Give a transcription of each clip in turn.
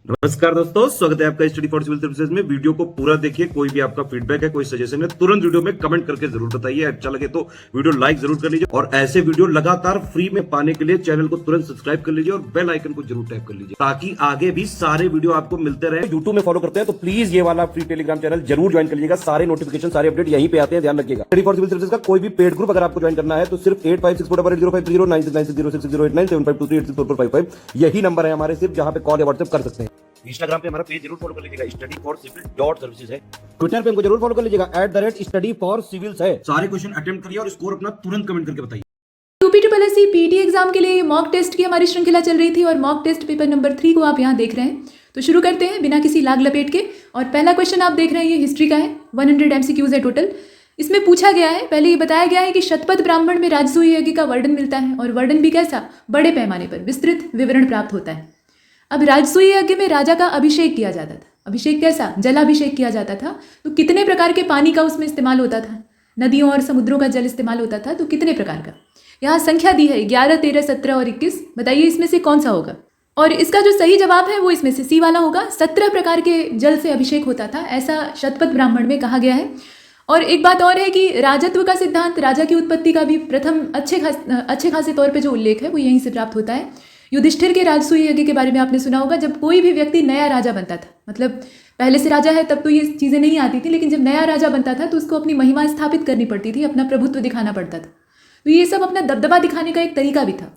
नमस्कार दोस्तों, स्वागत है आपका स्टडी फॉर सिविल सर्विसेज में। वीडियो को पूरा देखिए। कोई भी आपका फीडबैक है, कोई सजेशन है, तुरंत वीडियो में कमेंट करके जरूर बताइए। अच्छा लगे तो वीडियो लाइक जरूर कर लीजिए और ऐसे वीडियो लगातार फ्री में पाने के लिए चैनल को तुरंत सब्सक्राइब कर लीजिए और बेल आइकन को जरूर टैप कर लीजिए ताकि आगे भी सारे वीडियो आपको मिलते रहे। यूट्यूब में फॉलो करते हैं तो प्लीज ये वाला फ्री टेलीग्राम चैनल जरूर ज्वाइन कर लीजिएगा। सारे नोटिफिकेशन, सारे अपडेट यहीं पे आते हैं, ध्यान रखिएगा। स्टडी फॉर सिविल सर्विसेज का कोई भी पेड ग्रुप अगर आपको ज्वाइन करना है तो सिर्फ 856480560660897523864455 यही नंबर है हमारे, सिर्फ जहां पे कॉल या व्हाट्सएप कर सकते हैं। इंस्टाग्राम पे हमारा पेज जरूर फॉलो कर लीजिएगा, studyforcivil.services है। ट्विटर पे हमको जरूर फॉलो कर लीजिएगा, @studyforcivils है। सारे क्वेश्चन अटेम्प्ट करिए और स्कोर अपना तुरंत कमेंट करके बताइए। यूपीट्रिपलएससी पीटी एग्जाम के लिए मॉक टेस्ट की हमारी श्रृंखला चल रही थी और मॉक टेस्ट पेपर नंबर 3 को आप यहाँ देख रहे हैं। तो शुरू करते हैं बिना किसी लाग लपेट के। और पहला क्वेश्चन आप देख रहे हैं ये हिस्ट्री का है, 100 MCQs है टोटल। इसमें पूछा गया है, पहले ये बताया गया है कि शतपथ ब्राह्मण में राजसूय यज्ञ का वर्णन मिलता है और वर्णन भी कैसा, बड़े पैमाने पर विस्तृत विवरण प्राप्त होता है। अब राजसूय यज्ञ में राजा का अभिषेक किया जाता था। अभिषेक कैसा, जलाभिषेक किया जाता था। तो कितने प्रकार के पानी का उसमें इस्तेमाल होता था, नदियों और समुद्रों का जल इस्तेमाल होता था। तो कितने प्रकार का, यहाँ संख्या दी है 11, 13, 17 और 21। बताइए इसमें से कौन सा होगा। और इसका जो सही जवाब है वो इसमें से सी वाला होगा। 17 प्रकार के जल से अभिषेक होता था, ऐसा शतपथ ब्राह्मण में कहा गया है। और एक बात और है कि राजत्व का सिद्धांत, राजा की उत्पत्ति का भी प्रथम अच्छे खासे तौर पे जो उल्लेख है वो यहीं से प्राप्त होता है। युधिष्ठिर के राजसूय यज्ञ के बारे में आपने सुना होगा। जब कोई भी व्यक्ति नया राजा बनता था, मतलब पहले से राजा है तब तो ये चीज़ें नहीं आती थी, लेकिन जब नया राजा बनता था तो उसको अपनी महिमा स्थापित करनी पड़ती थी, अपना प्रभुत्व दिखाना पड़ता था। तो ये सब अपना दबदबा दिखाने का एक तरीका भी था।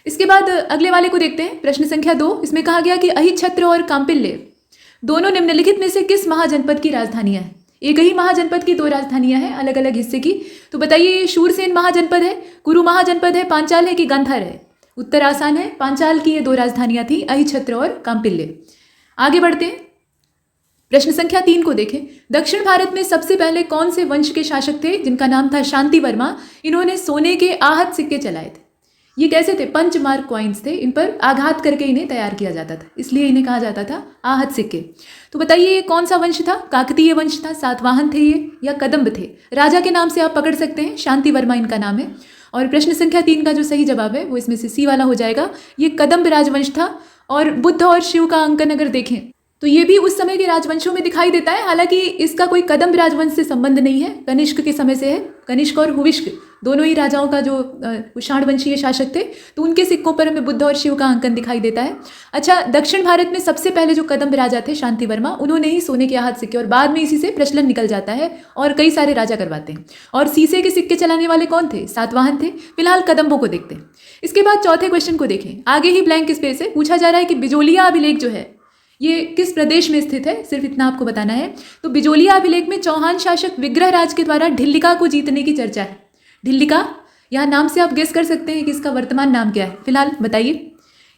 इसके बाद अगले वाले को देखते हैं, प्रश्न संख्या 2। इसमें कहा गया कि अहिच्छत्र और कांपिल्य दोनों निम्नलिखित में से किस महाजनपद की राजधानियां हैं। एक ही महाजनपद की 2 राजधानियां हैं अलग अलग हिस्से की। तो बताइए शूरसेन महाजनपद है, कुरु महाजनपद है, पांचाल है कि गांधार है। उत्तर आसान है, पांचाल की ये 2 राजधानियां थी, अहिच्छत्र और कांपिल्य। आगे बढ़ते हैं, प्रश्न संख्या 3 को देखें। दक्षिण भारत में सबसे पहले कौन से वंश के शासक थे जिनका नाम था शांति वर्मा। इन्होंने सोने के आहत सिक्के चलाए थे। ये कैसे थे, पंच मार्क कॉइन्स थे, इन पर आघात करके इन्हें तैयार किया जाता था, इसलिए इन्हें कहा जाता था आहत सिक्के। तो बताइए ये कौन सा वंश था, काकतीय वंश था, सातवाहन थे ये या कदम्ब थे। राजा के नाम से आप पकड़ सकते हैं, शांति वर्मा इनका नाम है। और प्रश्न संख्या 3 का जो सही जवाब है वो इसमें से सी वाला हो जाएगा। ये कदम्ब राजवंश था। और बुद्ध और शिव का अंकन अगर देखें तो ये भी उस समय के राजवंशों में दिखाई देता है, हालांकि इसका कोई कदम्ब राजवंश से संबंध नहीं है, कनिष्क के समय से है। कनिष्क और हुविष्क दोनों ही राजाओं का जो कुषाणवंशीय शासक थे, तो उनके सिक्कों पर हमें बुद्ध और शिव का अंकन दिखाई देता है। अच्छा, दक्षिण भारत में सबसे पहले जो कदम्ब राजा थे शांति वर्मा, उन्होंने ही सोने के आहत सिक्के, और बाद में इसी से प्रचलन निकल जाता है और कई सारे राजा करवाते हैं। और सीसे के सिक्के चलाने वाले कौन थे, सातवाहन थे। फिलहाल कदम्बों को देखते हैं। इसके बाद चौथे क्वेश्चन को देखें। आगे ही ब्लैंक स्पेस है, पूछा जा रहा है कि बिजोलिया अभिलेख जो है ये किस प्रदेश में स्थित है, सिर्फ इतना आपको बताना है। तो बिजोलिया अभिलेख में चौहान शासक विग्रह राज के द्वारा ढिल्लिका को जीतने की चर्चा है। ढिल्लिका, यहाँ नाम से आप गेस कर सकते हैं कि इसका वर्तमान नाम क्या है। फिलहाल बताइए,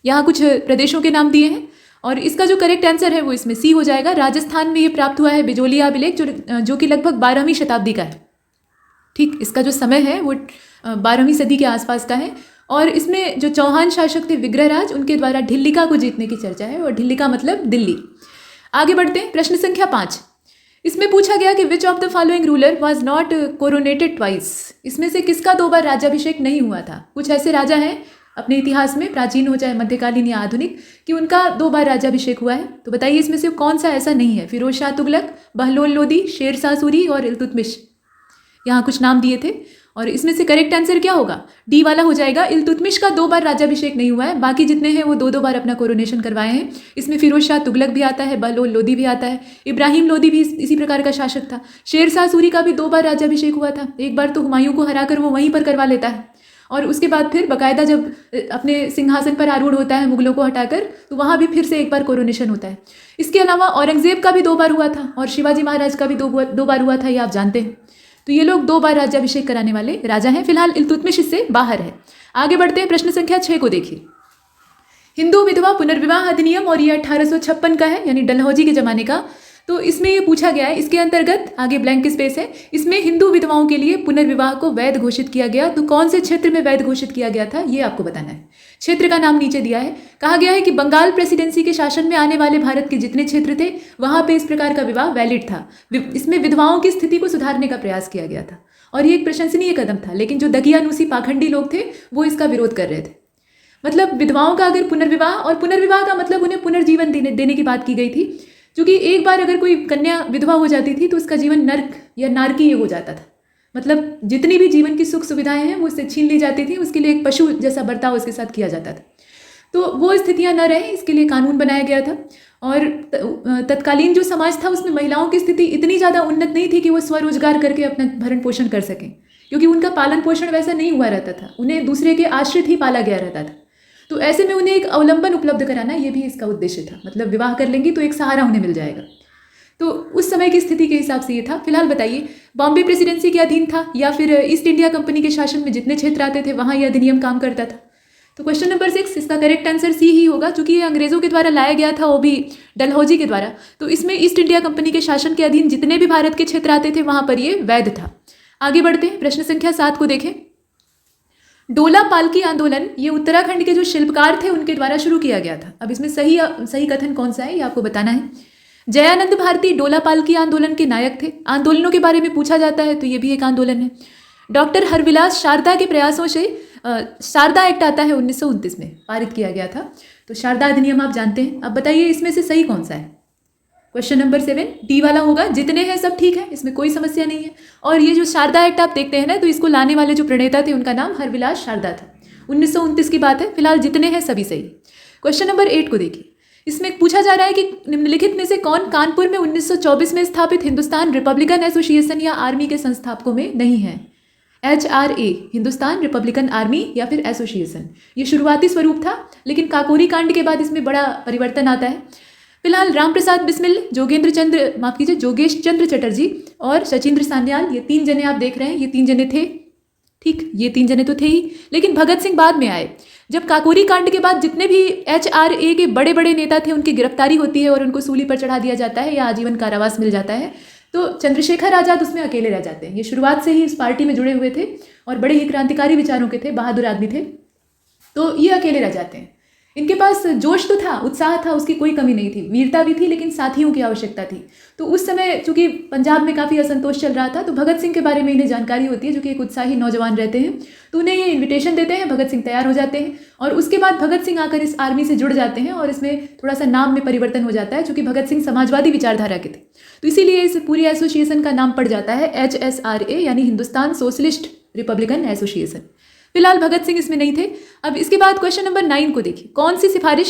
यहाँ कुछ प्रदेशों के नाम दिए हैं और इसका जो करेक्ट आंसर है वो इसमें सी हो जाएगा। राजस्थान में ये प्राप्त हुआ है बिजोलिया अभिलेख, जो कि लगभग 12वीं शताब्दी का है। ठीक, इसका जो समय है वो 12वीं सदी के आसपास का है। और इसमें जो चौहान शासक थे विग्रहराज, उनके द्वारा ढिल्लिका को जीतने की चर्चा है, और ढिल्लिका मतलब दिल्ली। आगे बढ़ते हैं, प्रश्न संख्या 5। इसमें पूछा गया कि which of the following ruler was not coronated twice. इसमें से किसका 2 बार राज्याभिषेक नहीं हुआ था। कुछ ऐसे राजा हैं अपने इतिहास में, प्राचीन हो चाहे मध्यकालीन या आधुनिक, कि उनका 2 बार राज्याभिषेक हुआ है। तो बताइए इसमें से कौन सा ऐसा नहीं है। फिरोज शाह तुगलक, बहलोल लोदी, शेरशाह सूरी और इल्तुतमिश। यहाँ कुछ नाम दिए थे और इसमें से करेक्ट आंसर क्या होगा, डी वाला हो जाएगा। इल्तुतमिश का 2 बार राज्याभिषेक नहीं हुआ है, बाकी जितने हैं वो 2-2 बार अपना कोरोनेशन करवाए हैं। इसमें फिरोज शाह तुगलक भी आता है, बहलोल लोदी भी आता है, इब्राहिम लोदी भी इसी प्रकार का शासक था। शेरशाह सूरी का भी 2 बार राज्याभिषेक हुआ था। एक बार तो हुमायूं को हराकर वो वहीं पर करवा लेता है, और उसके बाद फिर बाकायदा जब अपने सिंहासन पर आरूढ़ होता है मुगलों को हटाकर, तो वहाँ भी फिर से एक बार कोरोनेशन होता है। इसके अलावा औरंगजेब का भी 2 बार हुआ था और शिवाजी महाराज का भी 2 बार हुआ था, ये आप जानते हैं। तो ये लोग 2 बार राज्याभिषेक कराने वाले राजा हैं। फिलहाल इल्तुतमिश इससे बाहर है। आगे बढ़ते हैं, प्रश्न संख्या 6 को देखिए। हिंदू विधवा पुनर्विवाह अधिनियम, और ये 1856 का है, यानी डलहौजी के जमाने का। तो इसमें ये पूछा गया है, इसके अंतर्गत आगे ब्लैंक स्पेस है, इसमें हिंदू विधवाओं के लिए पुनर्विवाह को वैध घोषित किया गया। तो कौन से क्षेत्र में वैध घोषित किया गया था ये आपको बताना है। क्षेत्र का नाम नीचे दिया है। कहा गया है कि बंगाल प्रेसिडेंसी के शासन में आने वाले भारत के जितने क्षेत्र थे वहां पे इस प्रकार का विवाह वैलिड था। इसमें विधवाओं की स्थिति को सुधारने का प्रयास किया गया था और ये एक प्रशंसनीय कदम था, लेकिन जो दकियानूसी पाखंडी लोग थे वो इसका विरोध कर रहे थे। मतलब विधवाओं का अगर पुनर्विवाह, और पुनर्विवाह का मतलब उन्हें पुनर्जीवन देने की बात की गई थी, क्योंकि एक बार अगर कोई कन्या विधवा हो जाती थी तो उसका जीवन नर्क या नारकीय हो जाता था। मतलब जितनी भी जीवन की सुख सुविधाएं हैं वो उससे छीन ली जाती थी, उसके लिए एक पशु जैसा बर्ताव उसके साथ किया जाता था। तो वो स्थितियां न रहे, इसके लिए कानून बनाया गया था। और तत्कालीन जो समाज था उसमें महिलाओं की स्थिति इतनी ज़्यादा उन्नत नहीं थी कि वो स्वरोजगार करके अपना भरण पोषण कर सकें, क्योंकि उनका पालन पोषण वैसा नहीं हुआ रहता था, उन्हें दूसरे के आश्रित ही पाला गया रहता था। तो ऐसे में उन्हें एक अवलंबन उपलब्ध कराना, ये भी इसका उद्देश्य था। मतलब विवाह कर लेंगी तो एक सहारा उन्हें मिल जाएगा। तो उस समय की स्थिति के हिसाब से ये था। फिलहाल बताइए, बॉम्बे प्रेसिडेंसी के अधीन था या फिर ईस्ट इंडिया कंपनी के शासन में जितने क्षेत्र आते थे वहाँ यह अधिनियम काम करता था? तो क्वेश्चन नंबर 6, इसका करेक्ट आंसर सी ही होगा, क्योंकि ये अंग्रेजों के द्वारा लाया गया था, वो भी डलहौजी के द्वारा। तो इसमें ईस्ट इंडिया कंपनी के शासन के अधीन जितने भी भारत के क्षेत्र आते थे वहाँ पर ये वैध था। आगे बढ़ते हैं, प्रश्न संख्या 7 को देखें। डोला पालकी आंदोलन ये उत्तराखंड के जो शिल्पकार थे उनके द्वारा शुरू किया गया था। अब इसमें सही कथन कौन सा है ये आपको बताना है। जयानंद भारती डोला पालकी आंदोलन के नायक थे। आंदोलनों के बारे में पूछा जाता है तो ये भी एक आंदोलन है। डॉक्टर हरविलास शारदा के प्रयासों से शारदा एक्ट आता है 1929 में, पारित किया गया था। तो शारदा अधिनियम आप जानते हैं। अब बताइए इसमें से सही कौन सा है। क्वेश्चन नंबर 7 डी वाला होगा। जितने हैं सब ठीक है, इसमें कोई समस्या नहीं है। और ये जो शारदा एक्ट आप देखते हैं ना, तो इसको लाने वाले जो प्रणेता थे उनका नाम हरविलास शारदा था। 1929 की बात है। फिलहाल जितने हैं सभी सही। क्वेश्चन नंबर 8 को देखिए। इसमें पूछा जा रहा है कि निम्नलिखित में से कौन कानपुर में 1924 में स्थापित हिंदुस्तान रिपब्लिकन एसोसिएशन या आर्मी के संस्थापकों में नहीं है। HRA हिंदुस्तान रिपब्लिकन आर्मी या फिर एसोसिएशन, ये शुरुआती स्वरूप था, लेकिन काकोरी कांड के बाद इसमें बड़ा परिवर्तन आता है। फिलहाल रामप्रसाद बिस्मिल, जोगेश चंद्र चटर्जी और शचींद्र सान्याल, ये 3 जने आप देख रहे हैं, ये 3 जने थे। ठीक, ये 3 जने तो थे ही, लेकिन भगत सिंह बाद में आए। जब काकोरी कांड के बाद जितने भी HRA के बड़े बड़े नेता थे उनकी गिरफ्तारी होती है और उनको सूली पर चढ़ा दिया जाता है या आजीवन कारावास मिल जाता है, तो चंद्रशेखर आजाद उसमें अकेले रह जाते हैं। ये शुरुआत से ही इस पार्टी में जुड़े हुए थे और बड़े ही क्रांतिकारी विचारों के थे, बहादुर आदमी थे, तो ये अकेले रह जाते हैं। इनके पास जोश तो था, उत्साह था, उसकी कोई कमी नहीं थी, वीरता भी थी, लेकिन साथियों की आवश्यकता थी। तो उस समय चूंकि पंजाब में काफ़ी असंतोष चल रहा था, तो भगत सिंह के बारे में इन्हें जानकारी होती है, जो कि एक उत्साही नौजवान रहते हैं। तो उन्हें ये इन्विटेशन देते हैं, भगत सिंह तैयार हो जाते हैं और उसके बाद भगत सिंह आकर इस आर्मी से जुड़ जाते हैं और इसमें थोड़ा सा नाम में परिवर्तन हो जाता है, चूँकि भगत सिंह समाजवादी विचारधारा के थे, तो इसीलिए इस पूरी एसोसिएशन का नाम पड़ जाता है HSRA, यानी हिंदुस्तान सोशलिस्ट रिपब्लिकन एसोसिएशन। फिलहाल भगत सिंह इसमें नहीं थे। अब इसके बाद क्वेश्चन नंबर 9 को देखिए। कौन सी सिफारिश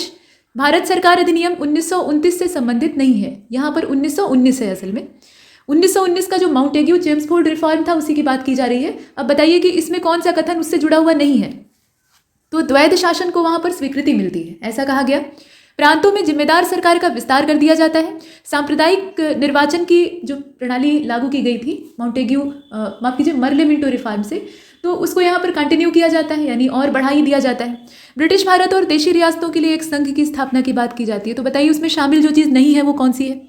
भारत सरकार अधिनियम 1929 से संबंधित नहीं है? यहाँ पर 1919 है असल में। 1919 का जो माउंटेग्यू चेम्सफोर्ड रिफॉर्म था उसी की बात की जा रही है। अब बताइए कि इसमें कौन सा कथन उससे जुड़ा हुआ नहीं है? तो द्वैध शासन को वहाँ पर स्वीकृति मिलती है, ऐसा कहा गया। प्रांतों में जिम्मेदार सरकार का विस्तार कर दिया जाता है। सांप्रदायिक निर्वाचन की जो प्रणाली लागू की गई थी मर्ले मिंटो रिफॉर्म से, तो उसको यहाँ पर कंटिन्यू किया जाता है, यानी और बढ़ा ही दिया जाता है। ब्रिटिश भारत और देशी रियासतों के लिए एक संघ की स्थापना की बात की जाती है। तो बताइए उसमें शामिल जो चीज़ नहीं है वो कौन सी है?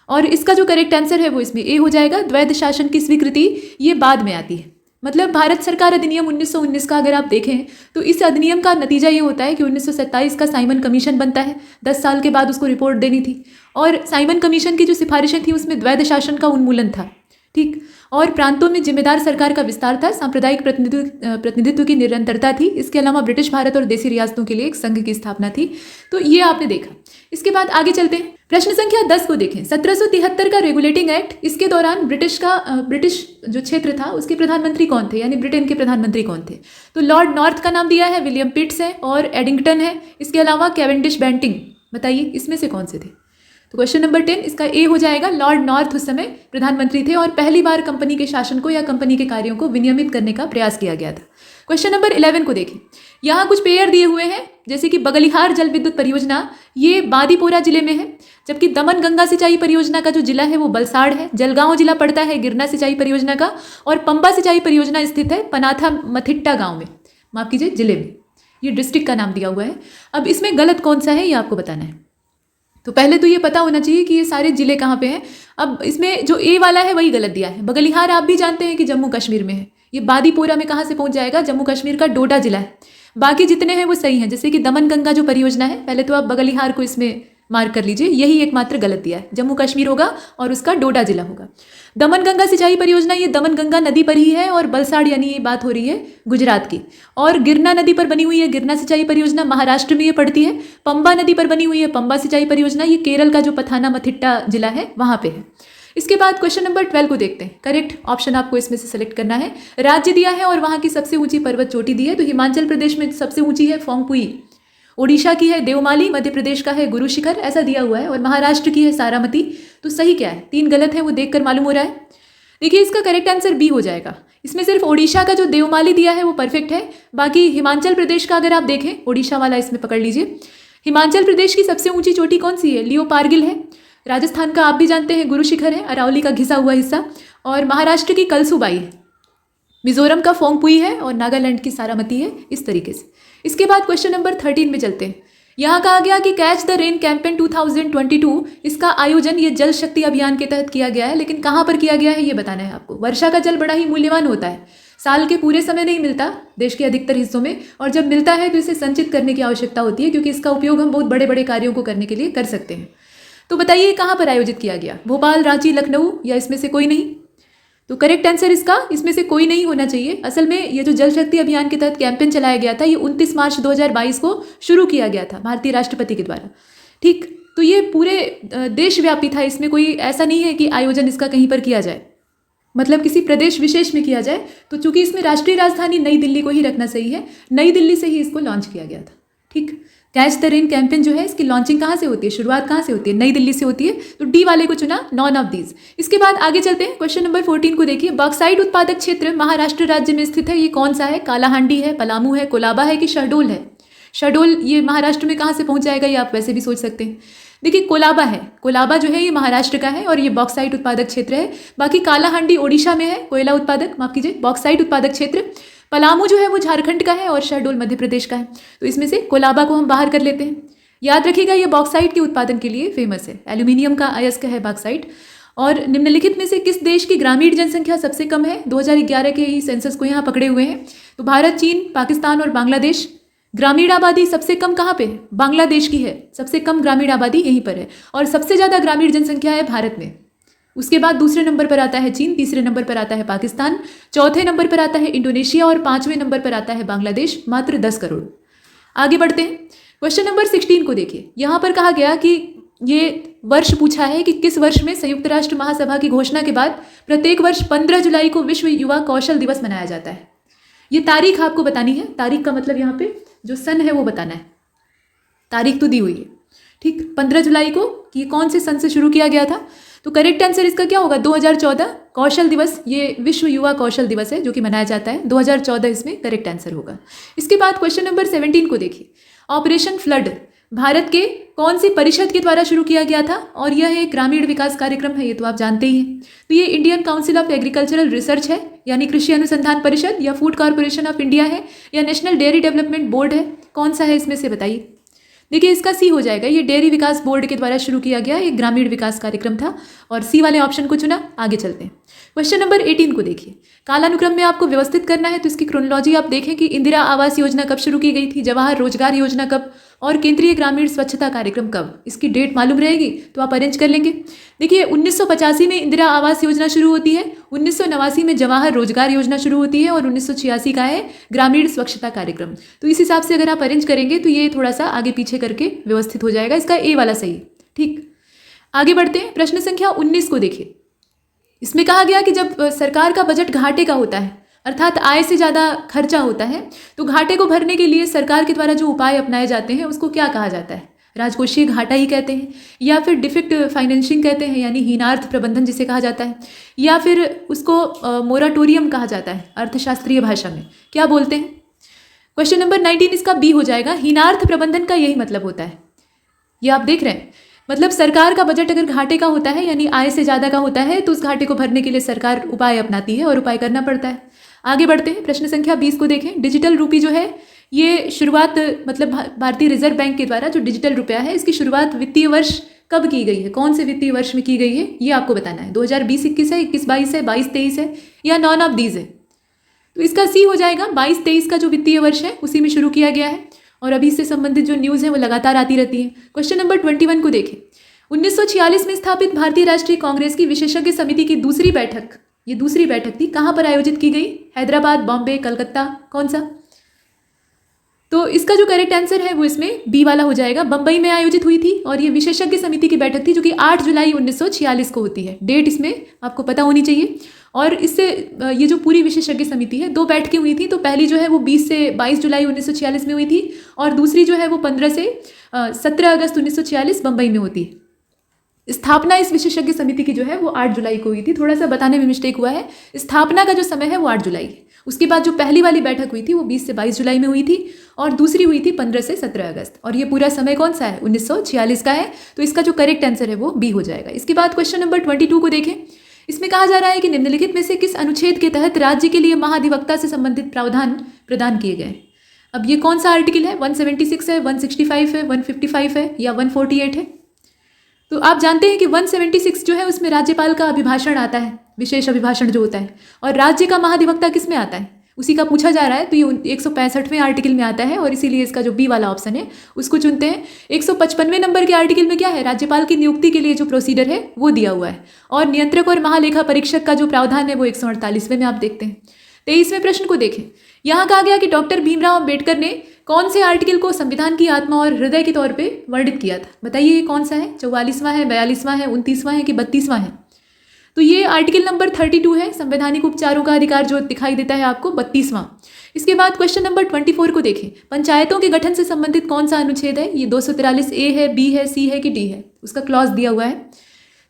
और इसका जो करेक्ट आंसर है वो इसमें ए हो जाएगा। द्वैध शासन की स्वीकृति ये बाद में आती है। मतलब भारत सरकार अधिनियम 1919 का अगर आप देखें तो इस अधिनियम का नतीजा ये होता है कि 1927 का साइमन कमीशन बनता है। 10 साल के बाद उसको रिपोर्ट देनी थी और साइमन कमीशन की जो सिफारिशें थी उसमें द्वैध शासन का उन्मूलन था। ठीक, और प्रांतों में जिम्मेदार सरकार का विस्तार था, सांप्रदायिक प्रतिनिधित्व की निरंतरता थी। इसके अलावा ब्रिटिश भारत और देशी रियासतों के लिए एक संघ की स्थापना थी। तो ये आपने देखा। इसके बाद आगे चलते हैं। प्रश्न संख्या 10 को देखें। 1773 का रेगुलेटिंग एक्ट, इसके दौरान ब्रिटिश जो क्षेत्र था उसके प्रधानमंत्री कौन थे, यानी ब्रिटेन के प्रधानमंत्री कौन थे? तो लॉर्ड नॉर्थ का नाम दिया है, विलियम पिट्स है और एडिंगटन है। इसके अलावा कैवेंडिश बेंटिंग। बताइए इसमें से कौन से थे? तो क्वेश्चन नंबर 10 इसका ए हो जाएगा। लॉर्ड नॉर्थ उस समय प्रधानमंत्री थे और पहली बार कंपनी के शासन को या कंपनी के कार्यों को विनियमित करने का प्रयास किया गया था। क्वेश्चन नंबर 11 को देखें। यहाँ कुछ पेयर दिए हुए हैं, जैसे कि बगलिहार जल विद्युत परियोजना, ये बांदीपोरा जिले में है, जबकि दमन गंगा सिंचाई परियोजना का जो जिला है वो बलसाड़ है। जलगांव जिला पड़ता है गिरना सिंचाई परियोजना का, और पंबा सिंचाई परियोजना स्थित है पनाथा मथिट्टा गाँव में, माफ कीजिए जिले में। ये डिस्ट्रिक्ट का नाम दिया हुआ है। अब इसमें गलत कौन सा है ये आपको बताना है। तो पहले तो ये पता होना चाहिए कि ये सारे जिले कहाँ पे हैं। अब इसमें जो ए वाला है वही गलत दिया है। बगलिहार आप भी जानते हैं कि जम्मू कश्मीर में है। ये बांदीपोरा में कहाँ से पहुँच जाएगा? जम्मू कश्मीर का डोडा जिला है। बाकी जितने हैं वो सही हैं, जैसे कि दमन गंगा जो परियोजना है, पहले तो आप बगलिहार को इसमें मार्क कर लीजिए, यही एकमात्र गलत दिया है। जम्मू कश्मीर होगा और उसका डोडा जिला होगा। दमन गंगा सिंचाई परियोजना, ये दमन गंगा नदी पर ही है और बलसाड़ यानी ये बात हो रही है गुजरात की। और गिरना नदी पर बनी हुई है गिरना सिंचाई परियोजना, महाराष्ट्र में ये पड़ती है। पंबा नदी पर बनी हुई है पंबा सिंचाई परियोजना, ये केरल का जो पथानामथिट्टा जिला है वहाँ पे है। इसके बाद क्वेश्चन नंबर 12 को देखते हैं। करेक्ट ऑप्शन आपको इसमें से सेलेक्ट करना है। राज्य दिया है और वहाँ की सबसे ऊंची पर्वत चोटी दी है, तो हिमाचल प्रदेश में सबसे ऊंची है फोंगपुई, ओडिशा की है देवमाली, मध्य प्रदेश का है गुरु शिखर, ऐसा दिया हुआ है, और महाराष्ट्र की है सारामती। तो सही क्या है? 3 गलत है, वो देखकर मालूम हो रहा है। देखिए इसका करेक्ट आंसर बी हो जाएगा। इसमें सिर्फ ओडिशा का जो देवमाली दिया है वो परफेक्ट है, बाकी हिमाचल प्रदेश का अगर आप देखें, ओडिशा वाला इसमें पकड़ लीजिए। हिमाचल प्रदेश की सबसे ऊंची चोटी कौन सी है? लियोपार्गिल है। राजस्थान का आप भी जानते हैं गुरु शिखर है, अरावली का घिसा हुआ हिस्सा, और महाराष्ट्र की कलसुबाई है, मिजोरम का फोंगपुई है, और नागालैंड की सारामती है। इस तरीके से। इसके बाद क्वेश्चन नंबर 13 में चलते हैं। यहाँ कहा गया कि कैच द रेन कैंपेन 2022, इसका आयोजन ये जल शक्ति अभियान के तहत किया गया है, लेकिन कहाँ पर किया गया है ये बताना है आपको। वर्षा का जल बड़ा ही मूल्यवान होता है, साल के पूरे समय नहीं मिलता देश के अधिकतर हिस्सों में, और जब मिलता है तो इसे संचित करने की आवश्यकता होती है, क्योंकि इसका उपयोग हम बहुत बड़े बड़े कार्यों को करने के लिए कर सकते हैं। तो बताइए कहाँ पर आयोजित किया गया? भोपाल, रांची, लखनऊ, या इसमें से कोई नहीं? तो करेक्ट आंसर इसका इसमें से कोई नहीं होना चाहिए। असल में ये जो जल शक्ति अभियान के तहत कैंपेन चलाया गया था, ये 29 मार्च 2022 को शुरू किया गया था भारतीय राष्ट्रपति के द्वारा। ठीक, तो ये पूरे देशव्यापी था, इसमें कोई ऐसा नहीं है कि आयोजन इसका कहीं पर किया जाए, मतलब किसी प्रदेश विशेष में किया जाए। तो चूंकि इसमें राष्ट्रीय राजधानी नई दिल्ली को ही रखना सही है, नई दिल्ली से ही इसको लॉन्च किया गया था। ठीक, कैच द रेन कैंपेन जो है इसकी लॉन्चिंग कहाँ से होती है, शुरुआत कहाँ से होती है? नई दिल्ली से होती है। तो डी वाले को चुना, नॉन ऑफ दीज। इसके बाद आगे चलते हैं। क्वेश्चन नंबर 14 को देखिए। बॉक्साइट उत्पादक क्षेत्र महाराष्ट्र राज्य में स्थित है, ये कौन सा है? कालाहांडी है, पलामू है, कोलाबा है कि शहडोल है? शहडोल ये महाराष्ट्र में कहाँ से पहुँच जाएगा, ये आप वैसे भी सोच सकते हैं। देखिए कोलाबा है, कोलाबा जो है ये महाराष्ट्र का है और ये बॉक्साइट उत्पादक क्षेत्र है। बाकी कालाहांडी ओडिशा में है, कोयला उत्पादक, माफ कीजिए बॉक्साइट उत्पादक क्षेत्र। पलामू जो है वो झारखंड का है और शहडोल मध्य प्रदेश का है। तो इसमें से कोलाबा को हम बाहर कर लेते हैं। याद रखिएगा ये बॉक्साइट के उत्पादन के लिए फेमस है, एल्यूमिनियम का अयस्क है बॉक्साइट। और निम्नलिखित में से किस देश की ग्रामीण जनसंख्या सबसे कम है? 2011 के ही सेंसस को यहाँ पकड़े हुए हैं। तो भारत, चीन, पाकिस्तान और बांग्लादेश। ग्रामीण आबादी सबसे कम कहाँ पे है? बांग्लादेश की है, सबसे कम ग्रामीण आबादी यहीं पर है, और सबसे ज़्यादा ग्रामीण जनसंख्या है भारत में। उसके बाद दूसरे नंबर पर आता है चीन, तीसरे नंबर पर आता है पाकिस्तान, चौथे नंबर पर आता है इंडोनेशिया और 5वें नंबर पर आता है बांग्लादेश, मात्र 10 करोड़। आगे बढ़ते हैं। क्वेश्चन नंबर 16 को देखिए। यहाँ पर कहा गया कि ये वर्ष पूछा है कि किस वर्ष में संयुक्त राष्ट्र महासभा की घोषणा के बाद प्रत्येक वर्ष 15 जुलाई को विश्व युवा कौशल दिवस मनाया जाता है। ये तारीख आपको बतानी है, तारीख का मतलब यहाँ पे जो सन है वो बताना है। तारीख तो दी हुई है, ठीक, 15 जुलाई को ये कौन से सन से शुरू किया गया था? तो करेक्ट आंसर इसका क्या होगा? 2014 कौशल दिवस, ये विश्व युवा कौशल दिवस है जो कि मनाया जाता है 2014, इसमें करेक्ट आंसर होगा। इसके बाद क्वेश्चन नंबर 17 को देखिए। ऑपरेशन फ्लड भारत के कौन सी परिषद के द्वारा शुरू किया गया था? और यह एक ग्रामीण विकास कार्यक्रम है, ये तो आप जानते ही हैं। तो ये Indian council of agricultural research है, यानी कृषि अनुसंधान परिषद, या फूड कॉर्पोरेशन ऑफ इंडिया है, या नेशनल डेयरी डेवलपमेंट बोर्ड है? कौन सा है इसमें से बताइए। देखिए इसका सी हो जाएगा, ये डेयरी विकास बोर्ड के द्वारा शुरू किया गया एक ग्रामीण विकास कार्यक्रम था, और सी वाले ऑप्शन को चुना। आगे चलते हैं। क्वेश्चन नंबर 18 को देखिए। कालानुक्रम में आपको व्यवस्थित करना है, तो इसकी क्रोनोलॉजी आप देखें कि इंदिरा आवास योजना कब शुरू की गई थी, जवाहर रोजगार योजना कब, और केंद्रीय ग्रामीण स्वच्छता कार्यक्रम कब। इसकी डेट मालूम रहेगी तो आप अरेंज कर लेंगे। देखिए 1985 में इंदिरा आवास योजना शुरू होती है, 1989 में जवाहर रोजगार योजना शुरू होती है, और 1986 का है ग्रामीण स्वच्छता कार्यक्रम। तो इस हिसाब से अगर आप अरेंज करेंगे तो ये थोड़ा सा आगे पीछे करके व्यवस्थित हो जाएगा। इसका ए वाला सही, ठीक। आगे बढ़ते हैं। प्रश्न संख्या 19 को देखिए। इसमें कहा गया कि जब सरकार का बजट घाटे का होता है, अर्थात आय से ज़्यादा खर्चा होता है, तो घाटे को भरने के लिए सरकार के द्वारा जो उपाय अपनाए जाते हैं उसको क्या कहा जाता है? राजकोषीय घाटा ही कहते हैं, या फिर डिफेक्ट फाइनेंशिंग कहते हैं, यानी हीनार्थ प्रबंधन जिसे कहा जाता है, या फिर उसको मोराटोरियम कहा जाता है अर्थशास्त्रीय भाषा में। क्या बोलते हैं? क्वेश्चन नंबर 19 इसका बी हो जाएगा। हीनार्थ प्रबंधन का यही मतलब होता है, ये आप देख रहे हैं। मतलब सरकार का बजट अगर घाटे का होता है, यानी आय से ज़्यादा का होता है, तो उस घाटे को भरने के लिए सरकार उपाय अपनाती है और उपाय करना पड़ता है। आगे बढ़ते हैं। प्रश्न संख्या 20 को देखें। डिजिटल रूपी जो है ये शुरुआत, मतलब भारतीय रिजर्व बैंक के द्वारा जो डिजिटल रुपया है, इसकी शुरुआत वित्तीय वर्ष कब की गई है, कौन से वित्तीय वर्ष में की गई है, ये आपको बताना है। 2020-21 है, 21-22 है, 22-23 है, या नॉन ऑफ दीज है? तो इसका सी हो जाएगा। 22-23 का जो वित्तीय वर्ष है उसी में शुरू किया गया है। और अभी इससे संबंधित जो न्यूज़ हैं वो लगातार आती रहती हैं। क्वेश्चन नंबर 21 को देखें। 1946 में स्थापित भारतीय राष्ट्रीय कांग्रेस की विशेषज्ञ समिति की दूसरी बैठक, ये दूसरी बैठक थी, कहाँ पर आयोजित की गई? हैदराबाद, बॉम्बे, कलकत्ता, कौन सा? तो इसका जो करेक्ट आंसर है वो इसमें बी वाला हो जाएगा। बम्बई में आयोजित हुई थी और ये विशेषज्ञ समिति की बैठक थी जो कि 8 जुलाई 1946 को होती है। डेट इसमें आपको पता होनी चाहिए। और इससे ये जो पूरी विशेषज्ञ समिति है 2 बैठकें हुई थी। तो पहली जो है वो 20 से 22 जुलाई 1946 में हुई थी और दूसरी जो है वो 15 से 17 अगस्त 1946 बम्बई में होती है। स्थापना इस विशेषज्ञ समिति की जो है वो 8 जुलाई को हुई थी। थोड़ा सा बताने में मिस्टेक हुआ है, स्थापना का जो समय है वो 8 जुलाई है। उसके बाद जो पहली वाली बैठक हुई थी वो 20 से 22 जुलाई में हुई थी और दूसरी हुई थी 15 से 17 अगस्त। और ये पूरा समय कौन सा है? 1946 का है। तो इसका जो करेक्ट आंसर है वो बी हो जाएगा। इसके बाद क्वेश्चन नंबर 22 को देखें। इसमें कहा जा रहा है कि निम्नलिखित में से किस अनुच्छेद के तहत राज्य के लिए महाधिवक्ता से संबंधित प्रावधान प्रदान किए गए? अब ये कौन सा आर्टिकल है? 176 है, 165 है, 155 है या 148 है? तो आप जानते हैं कि 176 जो है उसमें राज्यपाल का अभिभाषण आता है, विशेष अभिभाषण जो होता है। और राज्य का महाधिवक्ता किस में आता है? उसी का पूछा जा रहा है। तो ये 165वें आर्टिकल में आता है और इसीलिए इसका जो बी वाला ऑप्शन है उसको चुनते हैं। 155वें नंबर के आर्टिकल में क्या है? राज्यपाल की नियुक्ति के लिए जो प्रोसीजर है वो दिया हुआ है। और नियंत्रक और महालेखा परीक्षक का जो प्रावधान है वो 148वें में आप देखते हैं। 23वें प्रश्न को देखें। यहाँ कहा गया कि डॉक्टर भीमराव अम्बेडकर ने कौन से आर्टिकल को संविधान की आत्मा और हृदय के तौर पे वर्णित किया था? बताइए ये कौन सा है? 44वां है, 42वां है, 29वां है कि 32वां है? तो ये आर्टिकल नंबर 32 है, संवैधानिक उपचारों का अधिकार जो दिखाई देता है आपको 32वां। इसके बाद क्वेश्चन नंबर 24 को देखें। पंचायतों के गठन से संबंधित कौन सा अनुच्छेद है? ये 243 ए है, बी है, सी है कि डी है? उसका क्लॉज दिया हुआ है।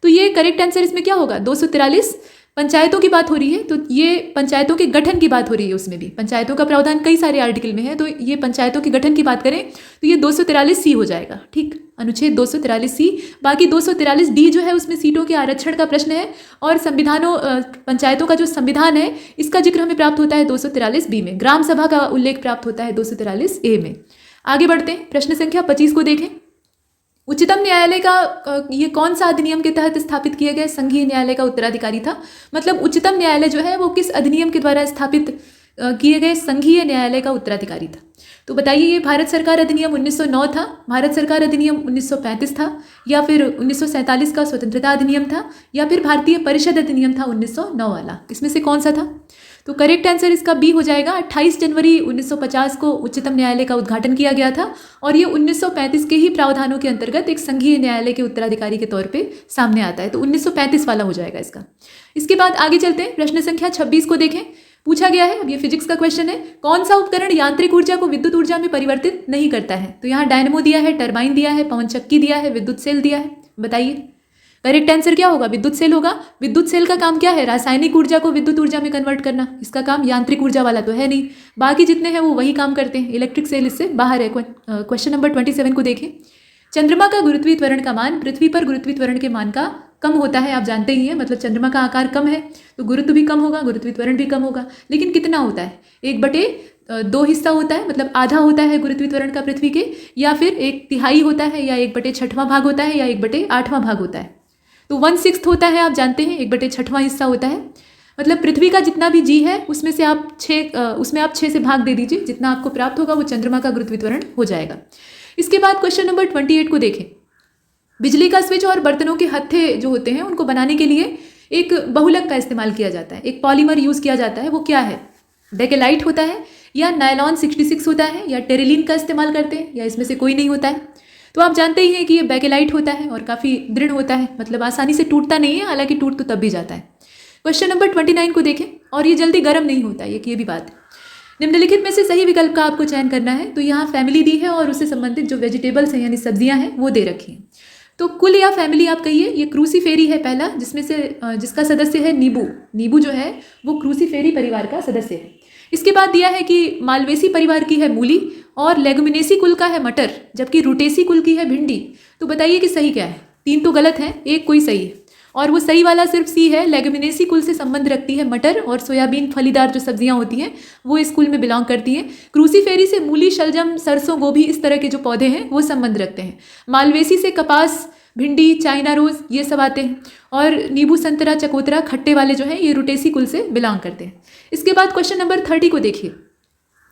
तो ये करेक्ट आंसर इसमें क्या होगा? 243 पंचायतों की बात हो रही है तो ये पंचायतों के गठन की बात हो रही है। उसमें भी पंचायतों का प्रावधान कई सारे आर्टिकल में है, तो ये पंचायतों के गठन की बात करें तो ये 243 सी हो जाएगा। ठीक, अनुच्छेद 243 सी। बाकी 243 डी जो है उसमें सीटों के आरक्षण का प्रश्न है और संविधानों पंचायतों का जो संविधान है इसका जिक्र हमें प्राप्त होता है 243 बी में। ग्राम सभा का उल्लेख प्राप्त होता है 243 ए में। आगे बढ़ते हैं, प्रश्न संख्या 25 को देखें। उच्चतम न्यायालय का ये कौन सा अधिनियम के तहत स्थापित किए गए संघीय न्यायालय का उत्तराधिकारी था? मतलब उच्चतम न्यायालय जो है वो किस अधिनियम के द्वारा स्थापित किए गए संघीय न्यायालय का उत्तराधिकारी था? तो बताइए ये भारत सरकार अधिनियम 1909 था, भारत सरकार अधिनियम 1935 था या फिर 1947 का स्वतंत्रता अधिनियम था या फिर भारतीय परिषद अधिनियम था 1909 वाला? इसमें से कौन सा था? तो करेक्ट आंसर इसका बी हो जाएगा। 28 जनवरी 1950 को उच्चतम न्यायालय का उद्घाटन किया गया था और ये 1935 के ही प्रावधानों के अंतर्गत एक संघीय न्यायालय के उत्तराधिकारी के तौर पे सामने आता है। तो 1935 वाला हो जाएगा इसका। इसके बाद आगे चलते हैं, प्रश्न संख्या 26 को देखें। पूछा गया है, अब ये फिजिक्स का क्वेश्चन है, कौन सा उपकरण यांत्रिक ऊर्जा को विद्युत ऊर्जा में परिवर्तित नहीं करता है? तो यहाँ डायनमो दिया है, टरबाइन दिया है, पवन चक्की दिया है, विद्युत सेल दिया है। बताइए करेक्ट आंसर क्या होगा? विद्युत सेल होगा। विद्युत सेल का काम क्या है? रासायनिक ऊर्जा को विद्युत ऊर्जा में कन्वर्ट करना। इसका काम यांत्रिक ऊर्जा वाला तो है नहीं, बाकी जितने हैं वो वही काम करते हैं। इलेक्ट्रिक सेल इससे बाहर है। क्वेश्चन नंबर 27 को देखें। चंद्रमा का गुरुत्वीय त्वरण का मान पृथ्वी पर गुरुत्वीय त्वरण के मान का कम होता है, आप जानते ही हैं। मतलब चंद्रमा का आकार कम है तो गुरुत्व भी कम होगा, गुरुत्वीय त्वरण भी कम होगा। लेकिन कितना होता है? 1/2 हिस्सा होता है, मतलब आधा होता है गुरुत्वीय त्वरण का पृथ्वी के, या फिर 1/3 होता है, या 1/6वां भाग होता है, या 1/8वां भाग होता है। तो 1/6 होता है, आप जानते हैं, 1/6वां हिस्सा होता है। मतलब पृथ्वी का जितना भी जी है उसमें आप 6 से भाग दे दीजिए, जितना आपको प्राप्त होगा वो चंद्रमा का गुरुत्वीय त्वरण हो जाएगा। इसके बाद क्वेश्चन नंबर 28 को देखें। बिजली का स्विच और बर्तनों के हत्थे जो होते हैं उनको बनाने के लिए एक बहुलक का इस्तेमाल किया जाता है, एक पॉलीमर यूज़ किया जाता है। वो क्या है? बेकेलाइट होता है या नायलॉन 66 होता है या टेरिलीन का इस्तेमाल करते हैं या इसमें से कोई नहीं होता है? तो आप जानते ही हैं कि ये बेकेलाइट होता है और काफ़ी दृढ़ होता है, मतलब आसानी से टूटता नहीं है, हालांकि टूट तो तब भी जाता है। क्वेश्चन नंबर 29 को देखें। और ये जल्दी गर्म नहीं होता है, ये भी बात है। निम्नलिखित में से सही विकल्प का आपको चयन करना है। तो यहाँ फैमिली दी है और उससे संबंधित जो वेजिटेबल्स हैं यानी सब्जियां हैं वो दे रखी हैं। तो कुल या फैमिली आप कहिए। ये क्रूसीफेरी है पहला, जिसमें से जिसका सदस्य है नींबू। नींबू जो है वो क्रूसीफेरी परिवार का सदस्य है। इसके बाद दिया है कि मालवेसी परिवार की है मूली और लेगुमिनेसी कुल का है मटर, जबकि रूटेसी कुल की है भिंडी। तो बताइए कि सही क्या है? 3 तो गलत है, एक कोई सही है और वो सही वाला सिर्फ सी है। लेगुमिनेसी कुल से संबंध रखती है मटर और सोयाबीन, फलीदार जो सब्जियां होती हैं वो इस कुल में बिलोंग करती हैं। क्रूसीफेरी से मूली, शलजम, सरसों, गोभी, इस तरह के जो पौधे हैं वो संबंध रखते हैं। मालवेसी से कपास, भिंडी, चाइना रोज ये सब आते हैं और नींबू, संतरा, चकोतरा, खट्टे वाले जो हैं ये रूटेसी कुल से बिलोंग करते हैं। इसके बाद क्वेश्चन नंबर 30 को देखिए।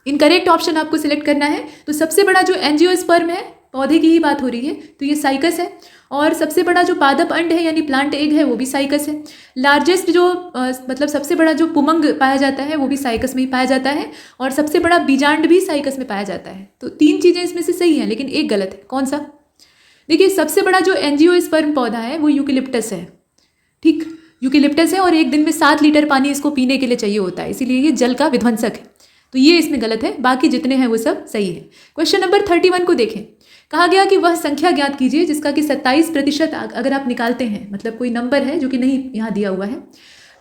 इनकरेक्ट ऑप्शन आपको सिलेक्ट करना है। तो सबसे बड़ा जो एंजियोस्पर्म है, पौधे की ही बात हो रही है, तो ये साइकस है। और सबसे बड़ा जो पादप अंड है यानी प्लांट एग है वो भी साइकस है। लार्जेस्ट जो मतलब सबसे बड़ा जो पुमंग पाया जाता है वो भी साइकस में ही पाया जाता है। और सबसे बड़ा बीजांड भी साइकस में पाया जाता है। तो 3 चीज़ें इसमें से सही हैं, लेकिन एक गलत है। कौन सा? देखिए, सबसे बड़ा जो एंजियोस्पर्म पौधा है वो यूकेलिप्टस है। ठीक, यूकेलिप्टस है और एक दिन में 7 लीटर पानी इसको पीने के लिए चाहिए होता है, इसीलिए ये जल का विध्वंसक है। तो ये इसमें गलत है, बाकी जितने हैं वो सब सही है। क्वेश्चन नंबर 31 को देखें। कहा गया कि वह संख्या ज्ञात कीजिए जिसका कि 27% अगर आप निकालते हैं, मतलब कोई नंबर है जो कि नहीं यहाँ दिया हुआ है,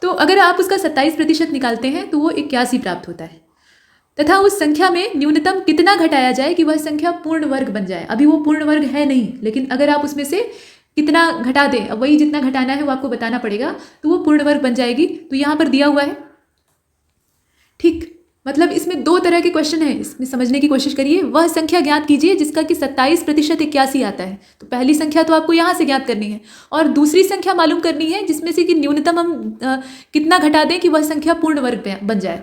तो अगर आप उसका 27% निकालते हैं तो वो 81 प्राप्त होता है। तथा उस संख्या में न्यूनतम कितना घटाया जाए कि वह संख्या पूर्ण वर्ग बन जाए। अभी वो पूर्ण वर्ग है नहीं, लेकिन अगर आप उसमें से कितना घटा दें, अब वही जितना घटाना है वो आपको बताना पड़ेगा, तो वो पूर्ण वर्ग बन जाएगी। तो यहाँ पर दिया हुआ है। ठीक, मतलब इसमें 2 तरह के क्वेश्चन हैं, इसमें समझने की कोशिश करिए। वह संख्या ज्ञात कीजिए जिसका कि 27% 81 आता है। तो पहली संख्या तो आपको यहाँ से ज्ञात करनी है, और दूसरी संख्या मालूम करनी है जिसमें से कि न्यूनतम हम कितना घटा दें कि वह संख्या पूर्ण वर्ग बन जाए।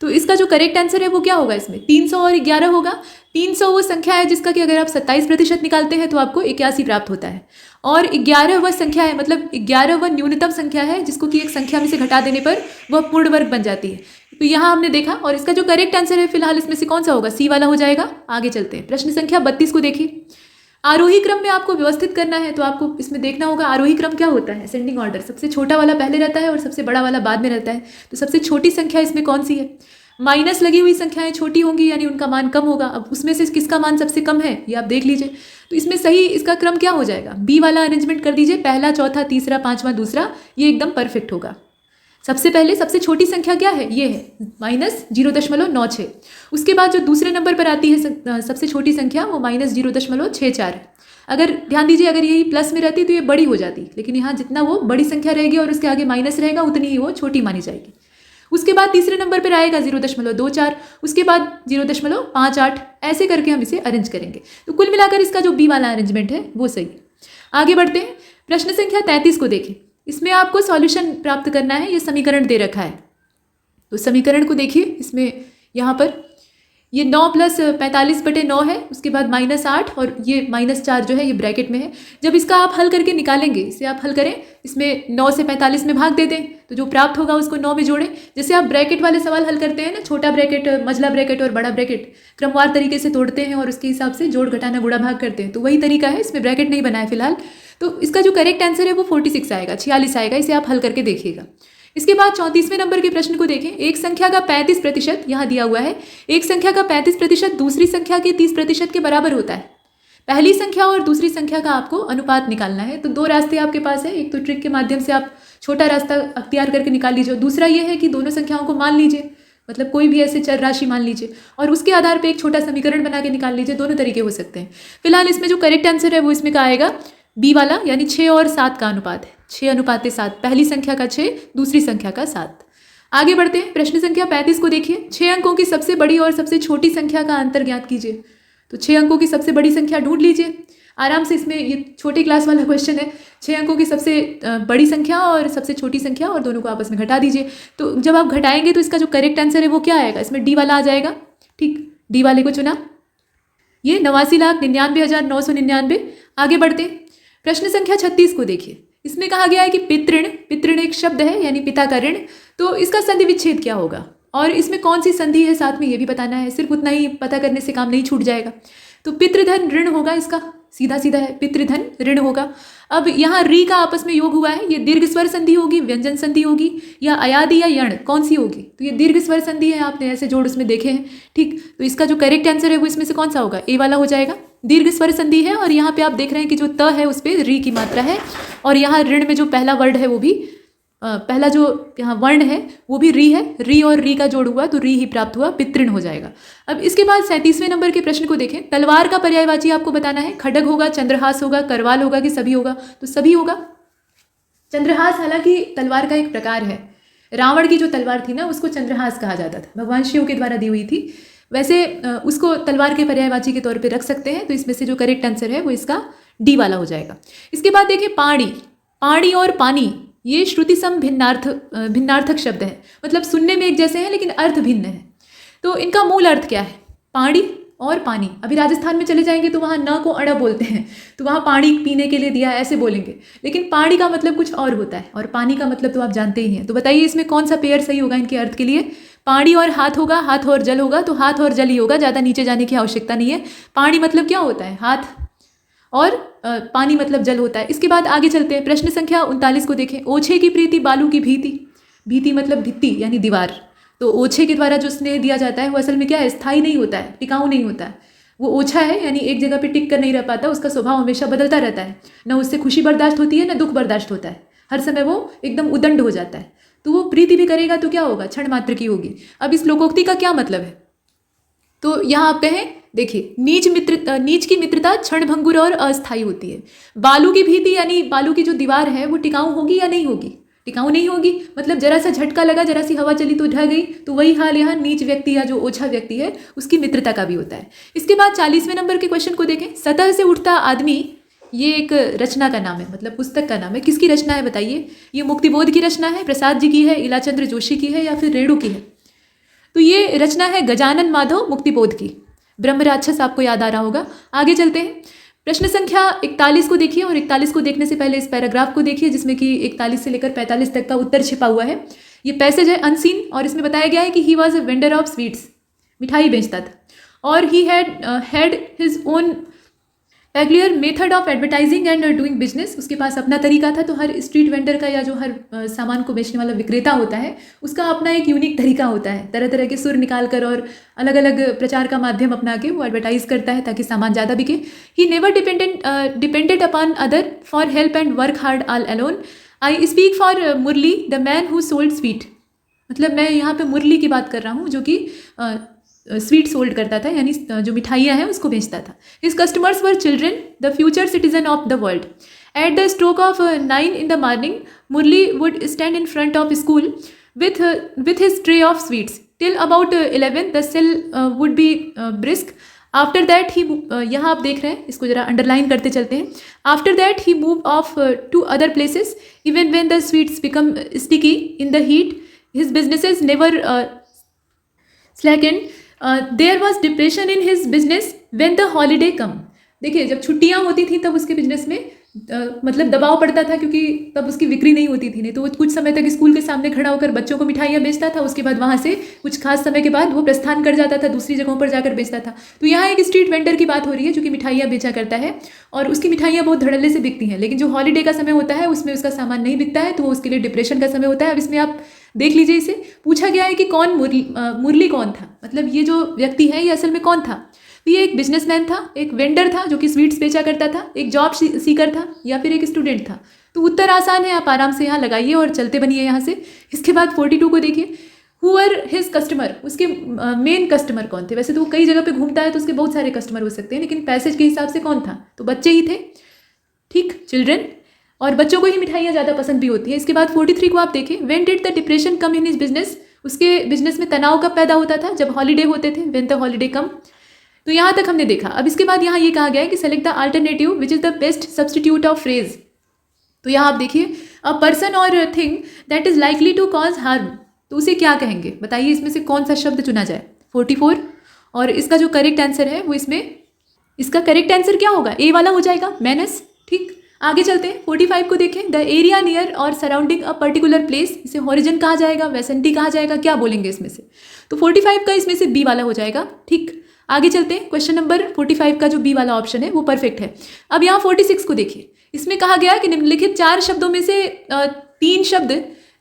तो इसका जो करेक्ट आंसर है वो क्या होगा? इसमें 300 और 11 होगा। 300 वो संख्या है जिसका कि अगर आप 27% निकालते हैं तो आपको 81 प्राप्त होता है। और 11 वह संख्या है, मतलब 11 वह न्यूनतम संख्या है जिसको कि एक संख्या में से घटा देने पर वह पूर्ण वर्ग बन जाती है। तो यहाँ हमने देखा, और इसका जो करेक्ट आंसर है फिलहाल इसमें से कौन सा होगा? सी वाला हो जाएगा। आगे चलते हैं, प्रश्न संख्या 32 को देखिए। आरोही क्रम में आपको व्यवस्थित करना है, तो आपको इसमें देखना होगा आरोही क्रम क्या होता है। असेंडिंग ऑर्डर, सबसे छोटा वाला पहले रहता है और सबसे बड़ा वाला बाद में रहता है। तो सबसे छोटी संख्या इसमें कौन सी है? माइनस लगी हुई संख्याएं छोटी होंगी, यानी उनका मान कम होगा। अब उसमें से किसका मान सबसे कम है ये आप देख लीजिए। तो इसमें सही इसका क्रम क्या हो जाएगा? बी वाला अरेंजमेंट कर दीजिए, पहला, चौथा, तीसरा, पांचवा, दूसरा, ये एकदम परफेक्ट होगा। सबसे पहले सबसे छोटी संख्या क्या है? ये है -0.96। उसके बाद जो दूसरे नंबर पर आती है सबसे छोटी संख्या वो -0.64 है। अगर ध्यान दीजिए, अगर यही प्लस में रहती तो ये बड़ी हो जाती, लेकिन यहाँ जितना वो बड़ी संख्या रहेगी और उसके आगे माइनस रहेगा उतनी ही वो छोटी मानी जाएगी। उसके बाद तीसरे नंबर पर आएगा 0.24, उसके बाद 0.58, ऐसे करके हम इसे अरेंज करेंगे। तो कुल मिलाकर इसका जो बी वाला अरेंजमेंट है वो सही है। आगे बढ़ते हैं, प्रश्न संख्या 33 को देखें। इसमें आपको सॉल्यूशन प्राप्त करना है। ये समीकरण दे रखा है, तो समीकरण को देखिए। इसमें यहाँ पर ये 9 + 45/9 है, उसके बाद -8 और ये -4 जो है ये ब्रैकेट में है। जब इसका आप हल करके निकालेंगे, इसे आप हल करें, इसमें 9 से 45 में भाग दे दें, तो जो प्राप्त होगा उसको 9 में जोड़ें। जैसे आप ब्रैकेट वाले सवाल हल करते हैं ना, छोटा ब्रैकेट, मझला ब्रैकेट और बड़ा ब्रैकेट क्रमवार तरीके से तोड़ते हैं और उसके हिसाब से जोड़ घटाना गुणा भाग करते हैं, तो वही तरीका है। इसमें ब्रैकेट नहीं बना है फिलहाल। तो इसका जो करेक्ट आंसर है वो 46 आएगा, 46 आएगा। इसे आप हल करके देखिएगा। इसके बाद 34वें नंबर के प्रश्न को देखें। एक संख्या का 35% यहाँ दिया हुआ है। एक संख्या का 35% दूसरी संख्या के 30% के बराबर होता है। पहली संख्या और दूसरी संख्या का आपको अनुपात निकालना है। तो 2 रास्ते आपके पास है। एक तो ट्रिक के माध्यम से आप छोटा रास्ता अख्तियार करके निकाल लीजिए, दूसरा ये है कि दोनों संख्याओं को मान लीजिए, मतलब कोई भी ऐसे चर राशि मान लीजिए और उसके आधार पर एक छोटा समीकरण बना के निकाल लीजिए। दोनों तरीके हो सकते हैं। फिलहाल इसमें जो करेक्ट आंसर है वो इसमें का आएगा बी वाला, यानी 6 और 7 का अनुपात है। 6:7, पहली संख्या का 6, दूसरी संख्या का 7। आगे बढ़ते हैं, प्रश्न संख्या 35 को देखिए। 6 अंकों की सबसे बड़ी और सबसे छोटी संख्या का अंतर ज्ञात कीजिए। तो 6 अंकों की सबसे बड़ी संख्या ढूंढ लीजिए आराम से। इसमें ये छोटे क्लास वाला क्वेश्चन है। 6 अंकों की सबसे बड़ी संख्या और सबसे छोटी संख्या, और दोनों को आपस में घटा दीजिए। तो जब आप घटाएंगे तो इसका जो करेक्ट आंसर है वो क्या आएगा? इसमें डी वाला आ जाएगा। ठीक, डी वाले को चुना, ये 89,99,999। आगे बढ़ते हैं, प्रश्न संख्या 36 को देखिए। इसमें कहा गया है कि पितृण एक शब्द है, यानी पिता का ऋण। तो इसका संधि विच्छेद क्या होगा और इसमें कौन सी संधि है साथ में ये भी बताना है। सिर्फ उतना ही पता करने से काम नहीं छूट जाएगा। तो पितृधन ऋण होगा, इसका सीधा सीधा है, पितृधन ऋण होगा। अब यहाँ री का आपस में योग हुआ है, ये दीर्घ स्वर संधि होगी, व्यंजन संधि होगी, या अयादि या यण, कौन सी होगी? तो ये दीर्घ स्वर संधि है, आपने ऐसे जोड़ उसमें देखे हैं। ठीक, तो इसका जो करेक्ट आंसर है वो इसमें से कौन सा होगा? ए वाला हो जाएगा। दीर्घ स्वर संधि है और यहाँ पे आप देख रहे हैं कि जो त है उस पर री की मात्रा है, और यहाँ ऋण में जो पहला वर्ड है वो भी पहला जो यहाँ वर्ण है वो भी री है। री और री का जोड़ हुआ तो री ही प्राप्त हुआ, पितृण हो जाएगा। अब इसके बाद 37वें नंबर के प्रश्न को देखें। तलवार का पर्यायवाची आपको बताना है। खड्ग होगा, चंद्रहास होगा, करवाल होगा कि सभी होगा? तो सभी होगा। चंद्रहास हालांकि तलवार का एक प्रकार है। रावण की जो तलवार थी ना उसको चंद्रहास कहा जाता था, भगवान शिव के द्वारा दी हुई थी। वैसे उसको तलवार के पर्यायवाची के तौर पर रख सकते हैं। तो इसमें से जो करेक्ट आंसर है वो इसका डी वाला हो जाएगा। इसके बाद देखिए पाणी, पाणी और पानी, ये श्रुति सम भिन्नार्थक शब्द हैं, मतलब सुनने में एक जैसे हैं लेकिन अर्थ भिन्न है। तो इनका मूल अर्थ क्या है? पानी और पानी। अभी राजस्थान में चले जाएंगे तो वहाँ न को अड़ा बोलते हैं, तो वहाँ पानी पीने के लिए दिया है ऐसे बोलेंगे, लेकिन पानी का मतलब कुछ और होता है और पानी का मतलब तो आप जानते ही हैं। तो बताइए इसमें कौन सा पेयर सही होगा इनके अर्थ के लिए? पानी और हाथ होगा, हाथ और जल होगा, तो हाथ और जल ही होगा, ज़्यादा नीचे जाने की आवश्यकता नहीं है। पानी मतलब क्या होता है? हाथ, और पानी मतलब जल होता है। इसके बाद आगे चलते हैं, प्रश्न संख्या 39 को देखें। ओछे की प्रीति बालू की भीति। भीति मतलब भित्ति यानी दीवार। तो ओछे के द्वारा जो स्नेह दिया जाता है वो असल में क्या है? स्थायी नहीं होता है, टिकाऊ नहीं होता है। वो ओछा है यानी एक जगह पे टिक कर नहीं रह पाता, उसका स्वभाव हमेशा बदलता रहता है। न उससे खुशी बर्दाश्त होती है, न दुख बर्दाश्त होता है, हर समय वो एकदम उदंड हो जाता है। तो वो प्रीति भी करेगा तो क्या होगा? क्षण मात्र की होगी। अब इस लोकोक्ति का क्या मतलब है? तो यहाँ आप कहें, देखिए, नीच की मित्रता क्षणभंगुर और अस्थायी होती है। बालू की भीति यानी बालू की जो दीवार है वो टिकाऊ होगी या नहीं होगी? टिकाऊ नहीं होगी, मतलब जरा सा झटका लगा, जरा सी हवा चली तो ढह गई। तो वही हाल यहाँ नीच व्यक्ति या जो ओछा व्यक्ति है उसकी मित्रता का भी होता है। इसके बाद 40वें नंबर के क्वेश्चन को देखें। सतह से उठता आदमी, ये एक रचना का नाम है, मतलब पुस्तक का नाम है। किसकी रचना है बताइए? ये मुक्तिबोध की रचना है, प्रसाद जी की है, इलाचंद्र जोशी की है, या फिर रेणु की है? तो ये रचना है गजानन माधव मुक्तिबोध की। ब्रह्म राक्षस आपको याद आ रहा होगा। आगे चलते हैं, प्रश्न संख्या 41 को देखिए, और 41 को देखने से पहले इस पैराग्राफ को देखिए जिसमें कि 41 से लेकर 45 तक का उत्तर छिपा हुआ है। ये पैसेज है अनसीन, और इसमें बताया गया है कि he was a vendor of sweets, मिठाई बेचता था, और he had his own peculiar method of advertising and doing business. उसके पास अपना तरीका था। तो हर स्ट्रीट वेंडर का या जो हर सामान को बेचने वाला विक्रेता होता है उसका अपना एक यूनिक तरीका होता है। तरह तरह के सुर निकाल कर और अलग अलग प्रचार का माध्यम अपना के वो एडवर्टाइज करता है ताकि सामान ज़्यादा बिके। He never depended upon other for help and work hard all alone. I speak for Murli the man who sold sweet. मतलब मैं यहाँ पे मुरली की बात कर रहा हूँ जो कि स्वीट सोल्ड करता था, यानी जो मिठाइयाँ हैं उसको बेचता था। His customers were children, the future citizen of the world. At the stroke of 9 in the morning, Murli would stand in front of school with his tray of sweets. Till about 11 the cell would be brisk. After that he यहाँ आप देख रहे हैं, इसको जरा underline करते चलते हैं। After that he moved off to other places. Even when the sweets become sticky in the heat, his businesses never slackened. There was depression in his business when the holiday come. देखिए, जब छुट्टियां होती थी तब उसके business में मतलब दबाव पड़ता था, क्योंकि तब उसकी बिक्री नहीं होती थी। नहीं तो वो कुछ समय तक स्कूल के सामने खड़ा होकर बच्चों को मिठाइयाँ बेचता था। उसके बाद वहाँ से कुछ खास समय के बाद वो प्रस्थान कर जाता था, दूसरी जगहों पर जाकर बेचता था। तो यहाँ एक स्ट्रीट वेंडर की बात हो रही है जो कि मिठाइयाँ बेचा करता है, और उसकी मिठाइयाँ बहुत धड़ल्ले से बिकती हैं। लेकिन जो हॉलीडे का समय होता है उसमें उसका सामान नहीं बिकता है, तो वो उसके लिए डिप्रेशन का समय होता है। अब इसमें आप देख लीजिए, इसे पूछा गया है कि कौन मुरली कौन था, मतलब ये जो व्यक्ति है ये असल में कौन था? तो ये एक बिजनेसमैन था, एक वेंडर था जो कि स्वीट्स बेचा करता था, एक जॉब सीकर था, या फिर एक स्टूडेंट था। तो उत्तर आसान है, आप आराम से यहाँ लगाइए और चलते बनिए यहाँ से। इसके बाद 42 को देखिए। हु वर हिज कस्टमर, उसके मेन कस्टमर कौन थे? वैसे तो वो कई जगह पे घूमता है तो उसके बहुत सारे कस्टमर हो सकते हैं, लेकिन पैसेज के हिसाब से कौन था? तो बच्चे ही थे, ठीक, चिल्ड्रन। और बच्चों को ही मिठाइयाँ ज़्यादा पसंद भी होती है। इसके बाद 43 को आप देखें। When did the depression come in his business, उसके बिजनेस में तनाव कब पैदा होता था? जब हॉलीडे होते थे, व्हेन द हॉलीडे कम। तो यहाँ तक हमने देखा। अब इसके बाद यहाँ ये कहा गया है कि select the alternative which is the best substitute of phrase. तो यहाँ आप देखिए, a person or thing that is likely to cause harm, तो उसे क्या कहेंगे? बताइए इसमें से कौन सा शब्द चुना जाए? 44। और इसका जो करेक्ट आंसर है वो इसका करेक्ट आंसर क्या होगा? ए वाला हो जाएगा, मैनस, ठीक। आगे चलते हैं, 45 को देखें। द एरिया नियर और सराउंडिंग अ पर्टिकुलर प्लेस, इसे हॉरिजन कहा जाएगा, वेसेंटी कहा जाएगा, क्या बोलेंगे इसमें से? तो 45 का इसमें से बी वाला हो जाएगा, ठीक। आगे चलते हैं, क्वेश्चन नंबर 45 का जो बी वाला ऑप्शन है वो परफेक्ट है। अब यहाँ 46 को देखिए। इसमें कहा गया कि निम्नलिखित 4 शब्दों में से 3 शब्द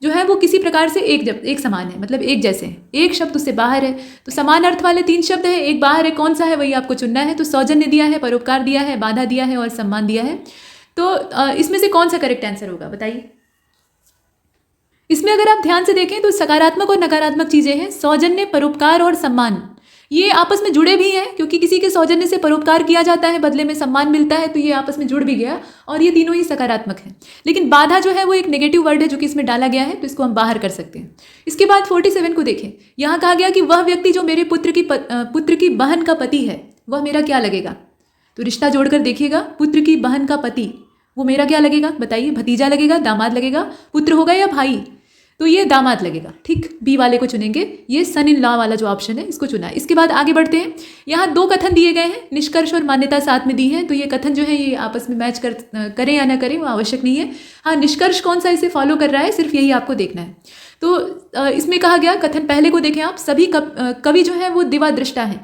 जो है वो किसी प्रकार से एक समान है, मतलब एक जैसे हैं। एक शब्द उससे बाहर है, तो समान अर्थ वाले 3 शब्द है, एक बाहर है, कौन सा है वही आपको चुनना है। तो सौजन्य दिया है, परोपकार दिया है, बाधा दिया है और सम्मान दिया है। तो इसमें से कौन सा करेक्ट आंसर होगा बताइए? इसमें अगर आप ध्यान से देखें तो सकारात्मक और नकारात्मक चीजें हैं। सौजन्य, परोपकार और सम्मान ये आपस में जुड़े भी हैं, क्योंकि किसी के सौजन्य से परोपकार किया जाता है, बदले में सम्मान मिलता है, तो ये आपस में जुड़ भी गया, और ये तीनों ही सकारात्मक हैं। लेकिन बाधा जो है वो एक नेगेटिव वर्ड है जो कि इसमें डाला गया है, तो इसको हम बाहर कर सकते हैं। इसके बाद 47 को देखें। यहाँ कहा गया कि वह व्यक्ति जो मेरे पुत्र की बहन का पति है, वह मेरा क्या लगेगा? तो रिश्ता जोड़कर देखिएगा, पुत्र की बहन का पति, वो मेरा क्या लगेगा बताइए? भतीजा लगेगा, दामाद लगेगा, पुत्र होगा या भाई? तो ये दामाद लगेगा, ठीक, बी वाले को चुनेंगे, ये सन इन लॉ वाला जो ऑप्शन है इसको चुना है। इसके बाद आगे बढ़ते हैं। यहाँ दो कथन दिए गए हैं, निष्कर्ष और मान्यता साथ में दी है, तो ये कथन जो है ये आपस में मैच करें या ना करें वो आवश्यक नहीं है। हाँ, निष्कर्ष कौन सा इसे फॉलो कर रहा है सिर्फ यही आपको देखना है। तो इसमें कहा गया, कथन पहले को देखें आप, सभी कवि जो है वो दिवा दृष्टा है,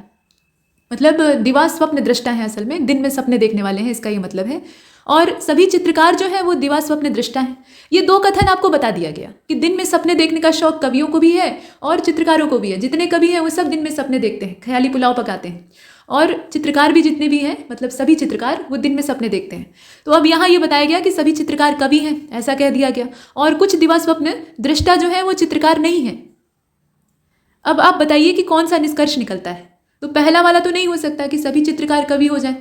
मतलब दिवा स्वप्न दृष्टा है, असल में दिन में सपने देखने वाले हैं, इसका ये मतलब है। और सभी चित्रकार जो है वो दिवा स्वप्न दृष्टा हैं। ये दो कथन आपको बता दिया गया कि दिन में सपने देखने का शौक कवियों को भी है और चित्रकारों को भी है। जितने कवि हैं वो सब दिन में सपने देखते हैं, ख्याली पुलाव पकाते हैं, और चित्रकार भी जितने भी हैं, मतलब सभी चित्रकार वो दिन में सपने देखते हैं। तो अब यहाँ ये बताया गया कि सभी चित्रकार कवि हैं, ऐसा कह दिया गया, और कुछ दिवा स्वप्न दृष्टा जो है वो चित्रकार नहीं है। अब आप बताइए कि कौन सा निष्कर्ष निकलता है। तो पहला वाला तो नहीं हो सकता कि सभी चित्रकार कवि हो जाए,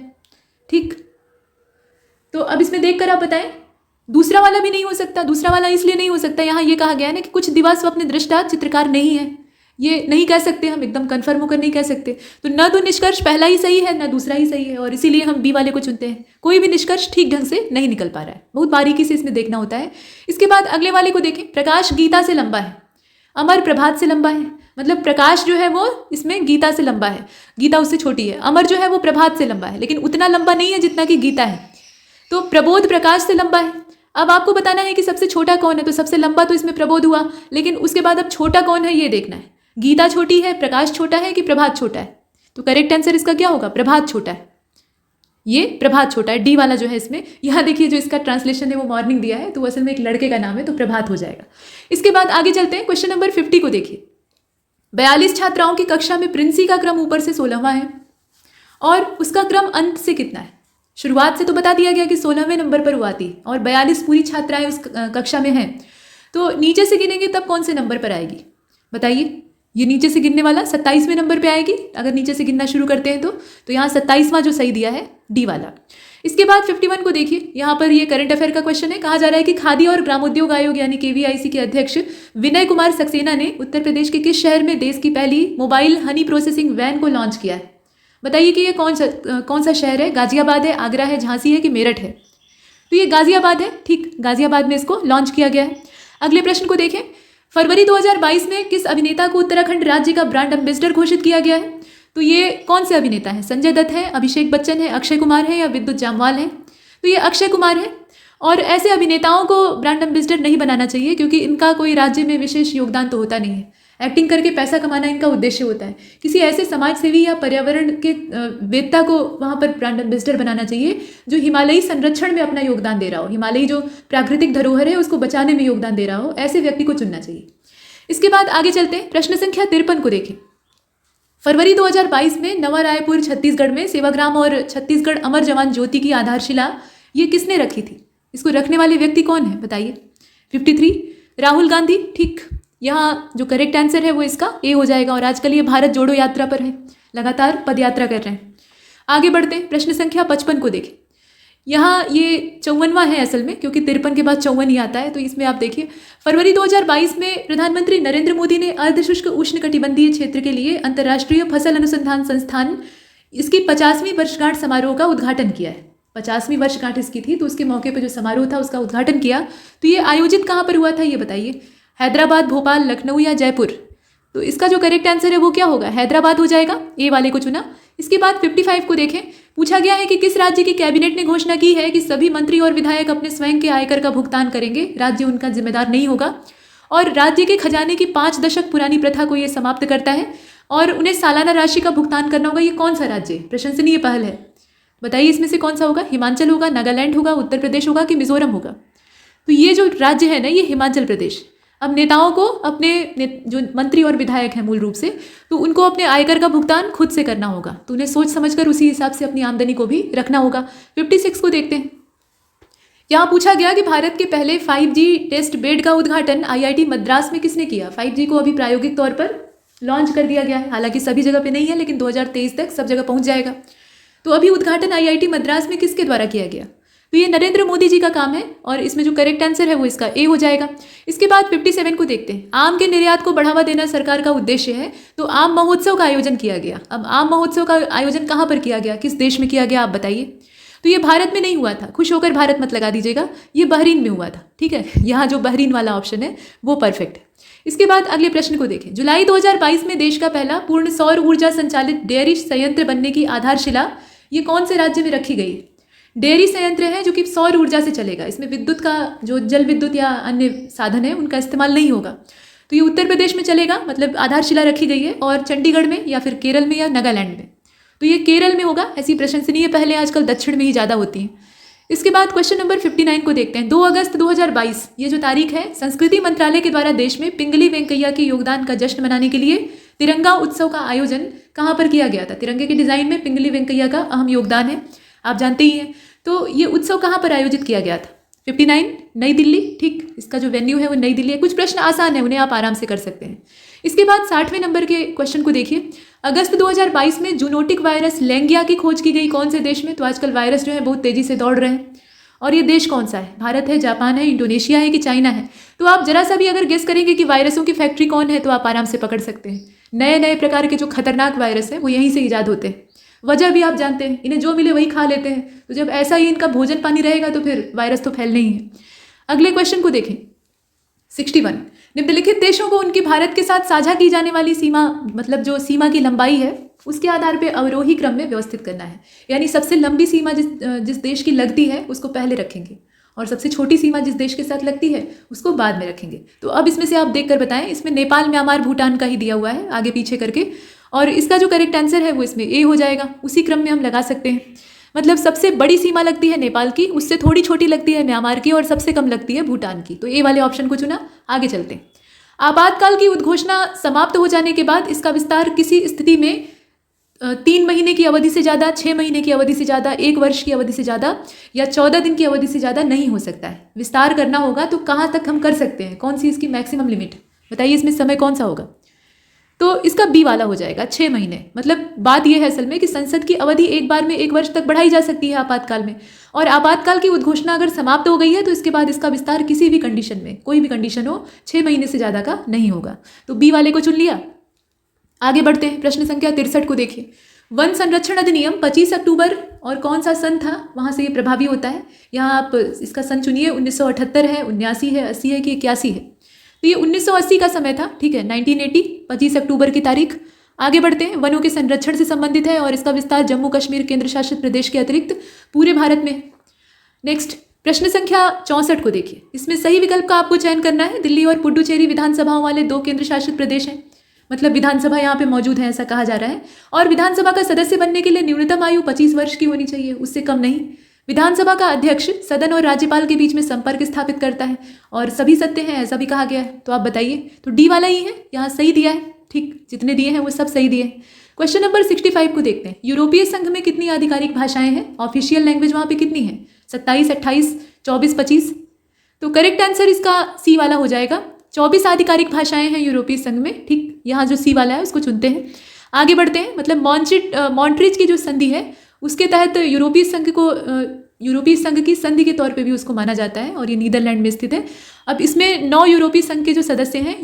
ठीक। तो अब इसमें देखकर आप बताएं। दूसरा वाला भी नहीं हो सकता। दूसरा वाला इसलिए नहीं हो सकता, यहाँ ये कहा गया है ना कि कुछ दिवा स्वप्न दृष्टा चित्रकार नहीं है, ये नहीं कह सकते हम, एकदम कन्फर्म होकर नहीं कह सकते। तो न तो निष्कर्ष पहला ही सही है न दूसरा ही सही है, और इसीलिए हम बी वाले को चुनते हैं। कोई भी निष्कर्ष ठीक ढंग से नहीं निकल पा रहा है, बहुत बारीकी से इसमें देखना होता है। इसके बाद अगले वाले को देखें। प्रकाश गीता से लंबा है, अमर प्रभात से लंबा है, मतलब प्रकाश जो है वो इसमें गीता से लंबा है, गीता उससे छोटी है। अमर जो है वो प्रभात से लंबा है, लेकिन उतना लंबा नहीं है जितना कि गीता है। तो प्रबोध प्रकाश से लंबा है। अब आपको बताना है कि सबसे छोटा कौन है, तो सबसे लंबा तो इसमें प्रबोध हुआ, लेकिन उसके बाद अब छोटा कौन है ये देखना है। गीता छोटी है, प्रकाश छोटा है कि प्रभात छोटा है? तो करेक्ट आंसर इसका क्या होगा? प्रभात छोटा है। ये प्रभात छोटा है, डी वाला जो है इसमें। यहाँ देखिए जो इसका ट्रांसलेशन है वो मॉर्निंग दिया है, तो असल में एक लड़के का नाम है, तो प्रभात हो जाएगा। इसके बाद आगे चलते हैं, क्वेश्चन नंबर 50 को देखिए। 42 छात्राओं की कक्षा में प्रिंसी का क्रम ऊपर से 16वां है, और उसका क्रम अंत से कितना है? शुरुआत से तो बता दिया गया कि 16वें नंबर पर वो आती है, और 42 पूरी छात्राएं उस कक्षा में हैं। तो नीचे से गिनेंगे तब कौन से नंबर पर आएगी बताइए? ये नीचे से गिनने वाला 27वें नंबर पे आएगी, अगर नीचे से गिनना शुरू करते हैं तो यहाँ 27वां जो सही दिया है डी वाला। इसके बाद 51 को देखिए। यहाँ पर ये करंट अफेयर का क्वेश्चन है। कहा जा रहा है कि खादी और ग्रामोद्योग आयोग यानी KVIC के अध्यक्ष विनय कुमार सक्सेना ने उत्तर प्रदेश के किस शहर में देश की पहली मोबाइल हनी प्रोसेसिंग वैन को लॉन्च किया है? बताइए कि ये कौन सा शहर है? गाजियाबाद है, आगरा है, झांसी है कि मेरठ है? तो ये गाजियाबाद है, ठीक, गाजियाबाद में इसको लॉन्च किया गया है। अगले प्रश्न को देखें। फरवरी 2022 में किस अभिनेता को उत्तराखंड राज्य का ब्रांड एम्बेसडर घोषित किया गया है? तो ये कौन से अभिनेता हैं? संजय दत्त है, अभिषेक बच्चन है, अक्षय कुमार है या विद्युत जामवाल है? तो ये अक्षय कुमार है। और ऐसे अभिनेताओं को ब्रांड एम्बेसडर नहीं बनाना चाहिए, क्योंकि इनका कोई राज्य में विशेष योगदान तो होता नहीं है। एक्टिंग करके पैसा कमाना इनका उद्देश्य होता है। किसी ऐसे समाज सेवी या पर्यावरण के वेत्ता को वहाँ पर ब्रांड एम्बेसडर बनाना चाहिए जो हिमालयी संरक्षण में अपना योगदान दे रहा हो, हिमालयी जो प्राकृतिक धरोहर है उसको बचाने में योगदान दे रहा हो, ऐसे व्यक्ति को चुनना चाहिए। इसके बाद आगे चलते हैं, प्रश्न संख्या 53 को देखें। फरवरी 2022 में नवा रायपुर छत्तीसगढ़ में सेवाग्राम और छत्तीसगढ़ अमर जवान ज्योति की आधारशिला ये किसने रखी थी? इसको रखने वाले व्यक्ति कौन है बताइए? 53 राहुल गांधी, ठीक। यहाँ जो करेक्ट आंसर है वो इसका ए हो जाएगा। और आजकल ये भारत जोड़ो यात्रा पर है, लगातार पद यात्रा कर रहे हैं। आगे बढ़ते हैं, प्रश्न संख्या 55 को देखें। यहाँ ये 54वां है असल में, क्योंकि 53 के बाद 54 ही आता है। तो इसमें आप देखिए, फरवरी 2022 में प्रधानमंत्री नरेंद्र मोदी ने अर्धशुष्क उष्णकटिबंधीय क्षेत्र के लिए अंतर्राष्ट्रीय फसल अनुसंधान संस्थान इसकी 50वीं वर्षगांठ समारोह का उद्घाटन किया है। 50वीं वर्षगांठ इसकी थी, तो उसके मौके पर जो समारोह था उसका उद्घाटन किया। तो ये आयोजित कहाँ पर हुआ था ये बताइए? हैदराबाद, भोपाल, लखनऊ या जयपुर? तो इसका जो करेक्ट आंसर है वो क्या होगा? हैदराबाद हो जाएगा, ए वाले को चुना। इसके बाद 55 को देखें। पूछा गया है कि किस राज्य की कैबिनेट ने घोषणा की है कि सभी मंत्री और विधायक अपने स्वयं के आयकर का भुगतान करेंगे, राज्य उनका जिम्मेदार नहीं होगा, और राज्य के खजाने की 5 दशक पुरानी प्रथा को ये समाप्त करता है और उन्हें सालाना राशि का भुगतान करना होगा। ये कौन सा राज्य है? प्रशंसनीय पहल है, बताइए इसमें से कौन सा होगा? हिमाचल होगा, नागालैंड होगा, उत्तर प्रदेश होगा कि मिजोरम होगा? तो ये जो राज्य है ना, ये हिमाचल प्रदेश। अब नेताओं को अपने जो मंत्री और विधायक हैं मूल रूप से, तो उनको अपने आयकर का भुगतान खुद से करना होगा, तो उन्हें सोच समझकर उसी हिसाब से अपनी आमदनी को भी रखना होगा। 56 को देखते हैं। यहाँ पूछा गया कि भारत के पहले 5G टेस्ट बेड का उद्घाटन IIT मद्रास में किसने किया? 5G को अभी प्रायोगिक तौर पर लॉन्च कर दिया गया है, हालांकि सभी जगह पे नहीं है, लेकिन 2023 तक सब जगह पहुंच जाएगा। तो अभी उद्घाटन IIT मद्रास में किसके द्वारा किया गया? तो ये नरेंद्र मोदी जी का काम है, और इसमें जो करेक्ट आंसर है वो इसका ए हो जाएगा। इसके बाद 57 को देखते हैं। आम के निर्यात को बढ़ावा देना सरकार का उद्देश्य है, तो आम महोत्सव का आयोजन किया गया। अब आम महोत्सव का आयोजन कहाँ पर किया गया, किस देश में किया गया, आप बताइए? तो ये भारत में नहीं हुआ था, खुश होकर भारत मत लगा दीजिएगा, ये बहरीन में हुआ था, ठीक है। यहाँ जो बहरीन वाला ऑप्शन है वो परफेक्ट है। इसके बाद अगले प्रश्न को देखें। जुलाई 2022 में देश का पहला पूर्ण सौर ऊर्जा संचालित डेयरी संयंत्र बनने की आधारशिला ये कौन से राज्य में रखी गई है? डेयरी संयंत्र है जो कि सौर ऊर्जा से चलेगा, इसमें विद्युत का जो जल विद्युत या अन्य साधन है उनका इस्तेमाल नहीं होगा। तो ये उत्तर प्रदेश में चलेगा, मतलब आधारशिला रखी गई है, और चंडीगढ़ में या फिर केरल में या नागालैंड में। तो ये केरल में होगा, ऐसी प्रशंसनीय पहले आजकल दक्षिण में ही ज़्यादा होती हैं। इसके बाद क्वेश्चन नंबर 59 को देखते हैं। 2 अगस्त 2022 ये जो तारीख है, संस्कृति मंत्रालय के द्वारा देश में पिंगली वेंकैया के योगदान का जश्न मनाने के लिए तिरंगा उत्सव का आयोजन कहाँ पर किया गया था? तिरंगे के डिज़ाइन में पिंगली वेंकैया का अहम योगदान है, आप जानते ही हैं। तो ये उत्सव कहाँ पर आयोजित किया गया था? 59 नई दिल्ली, ठीक, इसका जो वेन्यू है वो नई दिल्ली है। कुछ प्रश्न आसान है, उन्हें आप आराम से कर सकते हैं। इसके बाद 60वें नंबर के क्वेश्चन को देखिए। अगस्त 2022 में जूनोटिक वायरस लेंगिया की खोज की गई कौन से देश में? तो आजकल वायरस जो है बहुत तेज़ी से दौड़ रहे हैं, और ये देश कौन सा है? भारत है, जापान है, इंडोनेशिया है कि चाइना है? तो आप जरा सा भी अगर गेस करेंगे कि वायरसों की फैक्ट्री कौन है तो आप आराम से पकड़ सकते हैं। नए नए प्रकार के जो खतरनाक वायरस हैं वो यहीं से ईजाद होते हैं। वजह भी आप जानते हैं, इन्हें जो मिले वही खा लेते हैं। तो जब ऐसा ही इनका भोजन पानी रहेगा तो फिर वायरस तो फैलने ही है। अगले क्वेश्चन को देखें। 61 निम्नलिखित देशों को उनकी भारत के साथ साझा की जाने वाली सीमा, मतलब जो सीमा की लंबाई है उसके आधार पर अवरोही क्रम में व्यवस्थित करना है। यानी सबसे लंबी सीमा जिस देश की लगती है उसको पहले रखेंगे, और सबसे छोटी सीमा जिस देश के साथ लगती है उसको बाद में रखेंगे। तो अब इसमें से आप देखकर बताएं। इसमें नेपाल, म्यांमार, भूटान का ही दिया हुआ है आगे पीछे करके, और इसका जो करेक्ट आंसर है वो इसमें ए हो जाएगा। उसी क्रम में हम लगा सकते हैं। मतलब सबसे बड़ी सीमा लगती है नेपाल की, उससे थोड़ी छोटी लगती है म्यांमार की, और सबसे कम लगती है भूटान की। तो ए वाले ऑप्शन को चुना। आगे चलते हैं। आपातकाल की उद्घोषणा समाप्त हो जाने के बाद इसका विस्तार किसी स्थिति में 3 महीने की अवधि से ज़्यादा, 6 महीने की अवधि से ज़्यादा, 1 वर्ष की अवधि से ज़्यादा या 14 दिन की अवधि से ज़्यादा नहीं हो सकता है। विस्तार करना होगा तो कहाँ तक हम कर सकते हैं? कौन सी इसकी मैक्सिमम लिमिट? बताइए, इसमें समय कौन सा होगा? तो इसका बी वाला हो जाएगा, 6 महीने। मतलब बात यह है असल में कि संसद की अवधि एक बार में 1 वर्ष तक बढ़ाई जा सकती है आपातकाल में, और आपातकाल की उद्घोषणा अगर समाप्त हो गई है तो इसके बाद इसका विस्तार किसी भी कंडीशन में, कोई भी कंडीशन हो, 6 महीने से ज़्यादा का नहीं होगा। तो बी वाले को चुन लिया। आगे बढ़ते हैं। प्रश्न संख्या 63 को देखिए। वन संरक्षण अधिनियम 25 अक्टूबर और कौन सा सन था वहाँ से ये प्रभावी होता है? यहाँ आप इसका सन चुनिए। 1978 है, 79 है, 80 है कि 81 है? तो ये 1980 का समय था, ठीक है, 1980, 25 अक्टूबर की तारीख। आगे बढ़ते हैं। वनों के संरक्षण से संबंधित है और इसका विस्तार जम्मू कश्मीर केंद्र शासित प्रदेश के अतिरिक्त पूरे भारत में। नेक्स्ट प्रश्न संख्या 64 को देखिए। इसमें सही विकल्प का आपको चयन करना है। दिल्ली और पुडुचेरी विधानसभाओं वाले 2 केंद्र शासित प्रदेश हैं, मतलब विधानसभा यहाँ पे मौजूद है ऐसा कहा जा रहा है। और विधानसभा का सदस्य बनने के लिए न्यूनतम आयु 25 वर्ष की होनी चाहिए, उससे कम नहीं। विधानसभा का अध्यक्ष सदन और राज्यपाल के बीच में संपर्क स्थापित करता है और सभी सत्य हैं ऐसा भी कहा गया है। तो आप बताइए। तो डी वाला ही है, यहाँ सही दिया है, ठीक, जितने दिए हैं वो सब सही दिए हैं। क्वेश्चन नंबर 65 को देखते हैं। यूरोपीय संघ में कितनी आधिकारिक भाषाएं हैं? ऑफिशियल लैंग्वेज वहाँ पे कितनी है? 27, 28, 24, 25? तो करेक्ट आंसर इसका सी वाला हो जाएगा। 24 आधिकारिक भाषाएं हैं यूरोपीय संघ में, ठीक। यहाँ जो सी वाला है उसको चुनते हैं। आगे बढ़ते हैं। मतलब मॉन्ट्रीज की जो संधि है उसके तहत यूरोपीय संघ की संधि के तौर पे भी उसको माना जाता है, और ये नीदरलैंड में स्थित है। अब इसमें 9 यूरोपीय संघ के जो सदस्य हैं,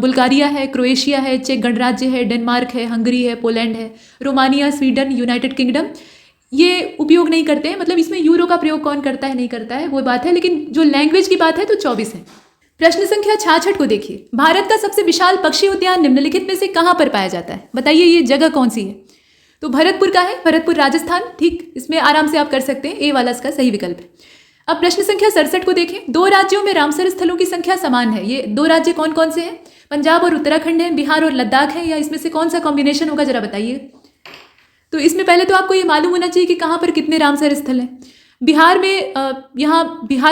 बुल्गारिया है, क्रोएशिया है, चेक गणराज्य है, डेनमार्क है, हंगरी है, पोलैंड है, रोमानिया, स्वीडन, यूनाइटेड किंगडम, ये उपयोग नहीं करते हैं। मतलब इसमें यूरो का प्रयोग कौन करता है नहीं करता है वो बात है, लेकिन जो लैंग्वेज की बात है तो 24 है। प्रश्न संख्या 66 को देखिए। भारत का सबसे विशाल पक्षी उद्यान निम्नलिखित में से कहाँ पर पाया जाता है? बताइए ये जगह कौन सी है? तो भरतपुर का है, भरतपुर राजस्थान, ठीक। इसमें आराम से आप कर सकते हैं, ए वाला इसका सही विकल्प है। अब प्रश्न संख्या 67 को देखें। 2 राज्यों में रामसर स्थलों की संख्या समान है। ये 2 राज्य कौन कौन से हैं? पंजाब और उत्तराखंड है, बिहार और लद्दाख है, या इसमें से कौन सा कॉम्बिनेशन होगा जरा बताइए। तो इसमें पहले तो आपको ये मालूम होना चाहिए कि कहाँ पर कितने रामसर स्थल हैं। बिहार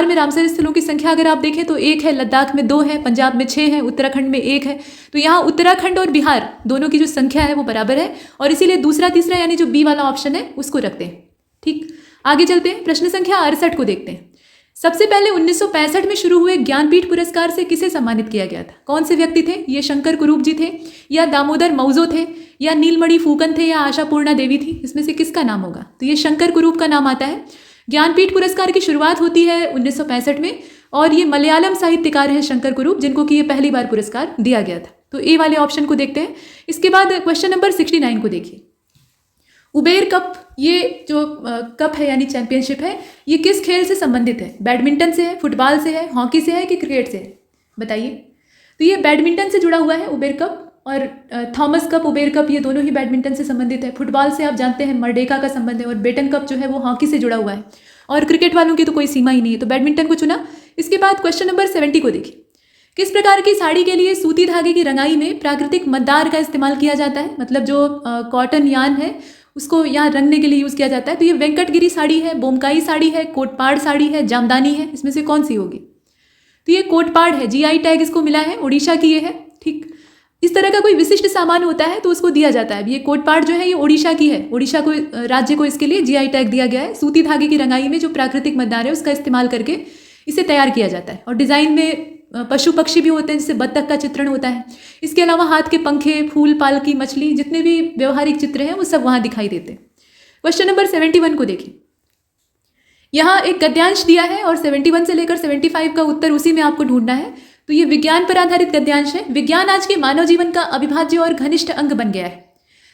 में रामसर स्थलों की संख्या अगर आप देखें तो 1 है, लद्दाख में 2 है, पंजाब में 6 है, उत्तराखंड में 1 है। तो यहाँ उत्तराखंड और बिहार दोनों की जो संख्या है वो बराबर है, और इसीलिए दूसरा तीसरा यानी जो बी वाला ऑप्शन है उसको रखते हैं, ठीक। आगे चलते हैं। प्रश्न संख्या 68 को देखते हैं। सबसे पहले 1965 में शुरू हुए ज्ञानपीठ पुरस्कार से किसे सम्मानित किया गया था? कौन से व्यक्ति थे? ये शंकर कुरूप जी थे, या दामोदर मौजो थे, या नीलमणि फूकन थे, या आशापूर्णा देवी थी? इसमें से किसका नाम होगा? तो ये शंकर कुरूप का नाम आता है। ज्ञानपीठ पुरस्कार की शुरुआत होती है 1965 में, और ये मलयालम साहित्यकार हैं शंकर कुरूप, जिनको कि ये पहली बार पुरस्कार दिया गया था। तो ए वाले ऑप्शन को देखते हैं। इसके बाद क्वेश्चन नंबर 69 को देखिए। उबेर कप, ये जो कप है यानी चैंपियनशिप है, ये किस खेल से संबंधित है? बैडमिंटन से है, फुटबॉल से है, हॉकी से है कि क्रिकेट से है? बताइए। तो ये बैडमिंटन से जुड़ा हुआ है उबेर कप, और थॉमस कप, उबेर कप, ये दोनों ही बैडमिंटन से संबंधित है। फुटबॉल से आप जानते हैं मर्डेका का संबंध है, और बेटन कप जो है वो हॉकी से जुड़ा हुआ है, और क्रिकेट वालों की तो कोई सीमा ही नहीं है, तो बैडमिंटन को चुना। इसके बाद क्वेश्चन नंबर 70 को देखिए। किस प्रकार की साड़ी के लिए सूती धागे की रंगाई में प्राकृतिक मतदार का इस्तेमाल किया जाता है? मतलब जो कॉटन यान है उसको यहाँ रंगने के लिए यूज़ किया जाता है। तो ये वेंकटगिरी साड़ी है, बोमकाई साड़ी है, कोटपाड़ साड़ी है, जामदानी है, इसमें से कौन सी होगी? तो ये कोटपाड़ है, जीआई टैग इसको मिला है, उड़ीसा की ये है। ठीक, इस तरह का कोई विशिष्ट सामान होता है तो उसको दिया जाता है। ये कोटपाड़ जो है ये उड़ीसा की है, उड़ीसा को राज्य को इसके लिए जीआई टैग दिया गया है। सूती धागे की रंगाई में जो प्राकृतिक मतदार है उसका इस्तेमाल करके इसे तैयार किया जाता है, और डिज़ाइन में पशु पक्षी भी होते हैं, जैसे बत्तख का चित्रण होता है। इसके अलावा हाथ के पंखे, फूल, पालकी, मछली, जितने भी व्यवहारिक चित्र हैं वो सब वहाँ दिखाई देते हैं। क्वेश्चन नंबर 71 को देखिए। यहाँ एक गद्यांश दिया है और 71 से लेकर 75 का उत्तर उसी में आपको ढूंढना है। तो ये विज्ञान पर आधारित गद्यांश है। विज्ञान आज के मानव जीवन का अविभाज्य और घनिष्ठ अंग बन गया है।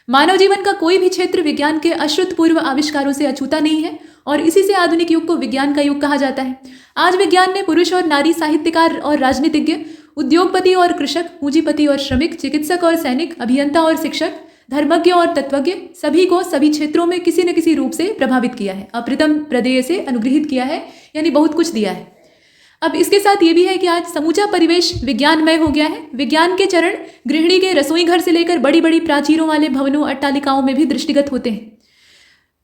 मानव जीवन का कोई भी क्षेत्र विज्ञान के अश्रुतपूर्व आविष्कारों से अछूता नहीं है, और इसी से आधुनिक युग को विज्ञान का युग कहा जाता है। आज विज्ञान ने पुरुष और नारी, साहित्यकार और राजनीतिज्ञ, उद्योगपति और कृषक, पूंजीपति और श्रमिक, चिकित्सक और सैनिक, अभियंता और शिक्षक, धर्मज्ञ और तत्वज्ञ, सभी को सभी क्षेत्रों में किसी न किसी रूप से प्रभावित किया है, अप्रतिम प्रदेय से अनुग्रहित किया है, यानी बहुत कुछ दिया है। अब इसके साथ ये भी है कि आज समूचा परिवेश विज्ञानमय हो गया है। विज्ञान के चरण गृहिणी के रसोई घर से लेकर बड़ी बड़ी प्राचीरों वाले भवनों, अट्टालिकाओं में भी दृष्टिगत होते हैं,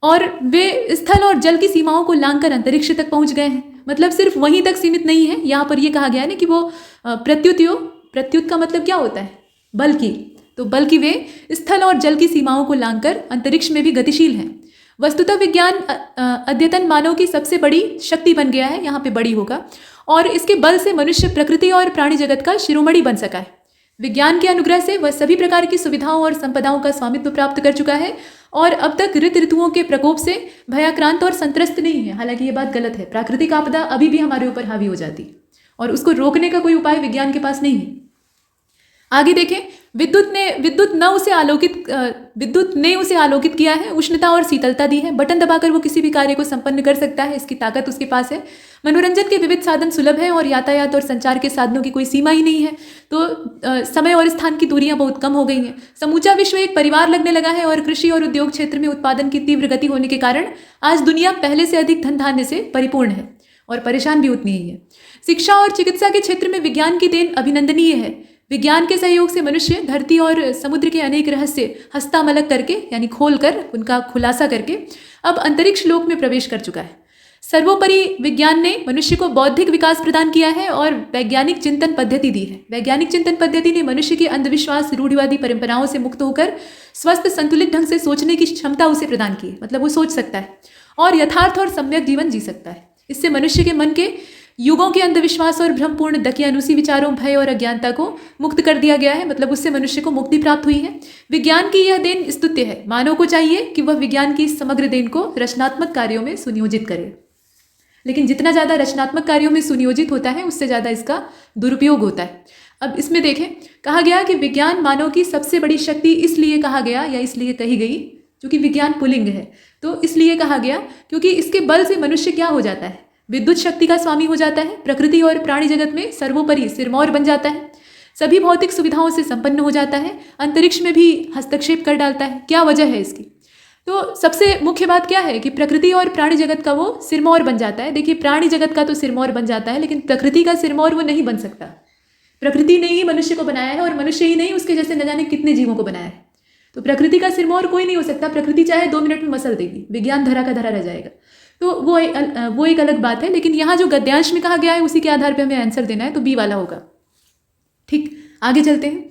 और वे स्थल और जल की सीमाओं को लांघकर अंतरिक्ष तक पहुंच गए हैं। मतलब सिर्फ वहीं तक सीमित नहीं है। यहाँ पर यह कहा गया है ना कि वो प्रत्युत का मतलब क्या होता है? बल्कि, तो बल्कि वे स्थल और जल की सीमाओं को लांघकर अंतरिक्ष में भी गतिशील हैं। वस्तुतः विज्ञान अद्यतन मानव की सबसे बड़ी शक्ति बन गया है, यहाँ पे बड़ी होगा, और इसके बल से मनुष्य प्रकृति और प्राणी जगत का शिरोमणि बन सका है। विज्ञान के अनुग्रह से वह सभी प्रकार की सुविधाओं और संपदाओं का स्वामित्व प्राप्त कर चुका है, और अब तक ऋतुओं के प्रकोप से भयाक्रांत और संत्रस्त नहीं है। हालांकि ये बात गलत है, प्राकृतिक आपदा अभी भी हमारे ऊपर हावी हो जाती है, और उसको रोकने का कोई उपाय विज्ञान के पास नहीं है। आगे देखें, विद्युत ने उसे आलोकित किया है, उष्णता और शीतलता दी है, बटन दबाकर वो किसी भी कार्य को संपन्न कर सकता है, इसकी ताकत उसके पास है। मनोरंजन के विविध साधन सुलभ हैं, और यातायात और संचार के साधनों की कोई सीमा ही नहीं है। तो समय और स्थान की दूरियां बहुत कम हो गई हैं। समूचा विश्व एक परिवार लगने लगा है, और कृषि और उद्योग क्षेत्र में उत्पादन की तीव्र गति होने के कारण आज दुनिया पहले से अधिक धन धान्य से परिपूर्ण है, और परेशान भी उतनी ही है। शिक्षा और चिकित्सा के क्षेत्र में विज्ञान की देन अभिनंदनीय है। विज्ञान के सहयोग से मनुष्य धरती और समुद्र के अनेक रहस्य हस्तामलक करके, यानी खोलकर, उनका खुलासा करके अब अंतरिक्ष लोक में प्रवेश कर चुका है। सर्वोपरि विज्ञान ने मनुष्य को बौद्धिक विकास प्रदान किया है और वैज्ञानिक चिंतन पद्धति दी है। वैज्ञानिक चिंतन पद्धति ने मनुष्य के अंधविश्वास, रूढ़िवादी परंपराओं से मुक्त होकर स्वस्थ, संतुलित ढंग से सोचने की क्षमता उसे प्रदान की है। मतलब वो सोच सकता है और यथार्थ और सम्यक जीवन जी सकता है। इससे मनुष्य के मन के युगों के अंधविश्वास और भ्रमपूर्ण दकियानुसी विचारों, भय और अज्ञानता को मुक्त कर दिया गया है। मतलब उससे मनुष्य को मुक्ति प्राप्त हुई है। विज्ञान की यह देन स्तुत्य है। मानव को चाहिए कि वह विज्ञान की समग्र देन को रचनात्मक कार्यों में सुनियोजित करे, लेकिन जितना ज़्यादा रचनात्मक कार्यों में सुनियोजित होता है उससे ज़्यादा इसका दुरुपयोग होता है। अब इसमें देखें, कहा गया कि विज्ञान मानव की सबसे बड़ी शक्ति इसलिए कहा गया या इसलिए कही गई क्योंकि विज्ञान पुल्लिंग है। तो इसलिए कहा गया क्योंकि इसके बल से मनुष्य क्या हो जाता है? विद्युत शक्ति का स्वामी हो जाता है, प्रकृति और प्राणी जगत में सर्वोपरि सिरमौर बन जाता है, सभी भौतिक सुविधाओं से संपन्न हो जाता है, अंतरिक्ष में भी हस्तक्षेप कर डालता है। क्या वजह है इसकी? तो सबसे मुख्य बात क्या है कि प्रकृति और प्राणी जगत का वो सिरमौर बन जाता है। देखिए, प्राणी जगत का तो सिरमौर बन जाता है, लेकिन प्रकृति का सिरमौर वो नहीं बन सकता। प्रकृति ने ही मनुष्य को बनाया है और मनुष्य ही नहीं, उसके जैसे न जाने कितने जीवों को बनाया है। तो प्रकृति का सिरमौर कोई नहीं हो सकता। प्रकृति चाहे 2 मिनट में मसल देगी, विज्ञान धरा का धरा रह जाएगा। तो वो एक अलग बात है। लेकिन यहाँ जो गद्यांश में कहा गया है उसी के आधार पर हमें आंसर देना है, तो बी वाला होगा। ठीक, आगे चलते हैं।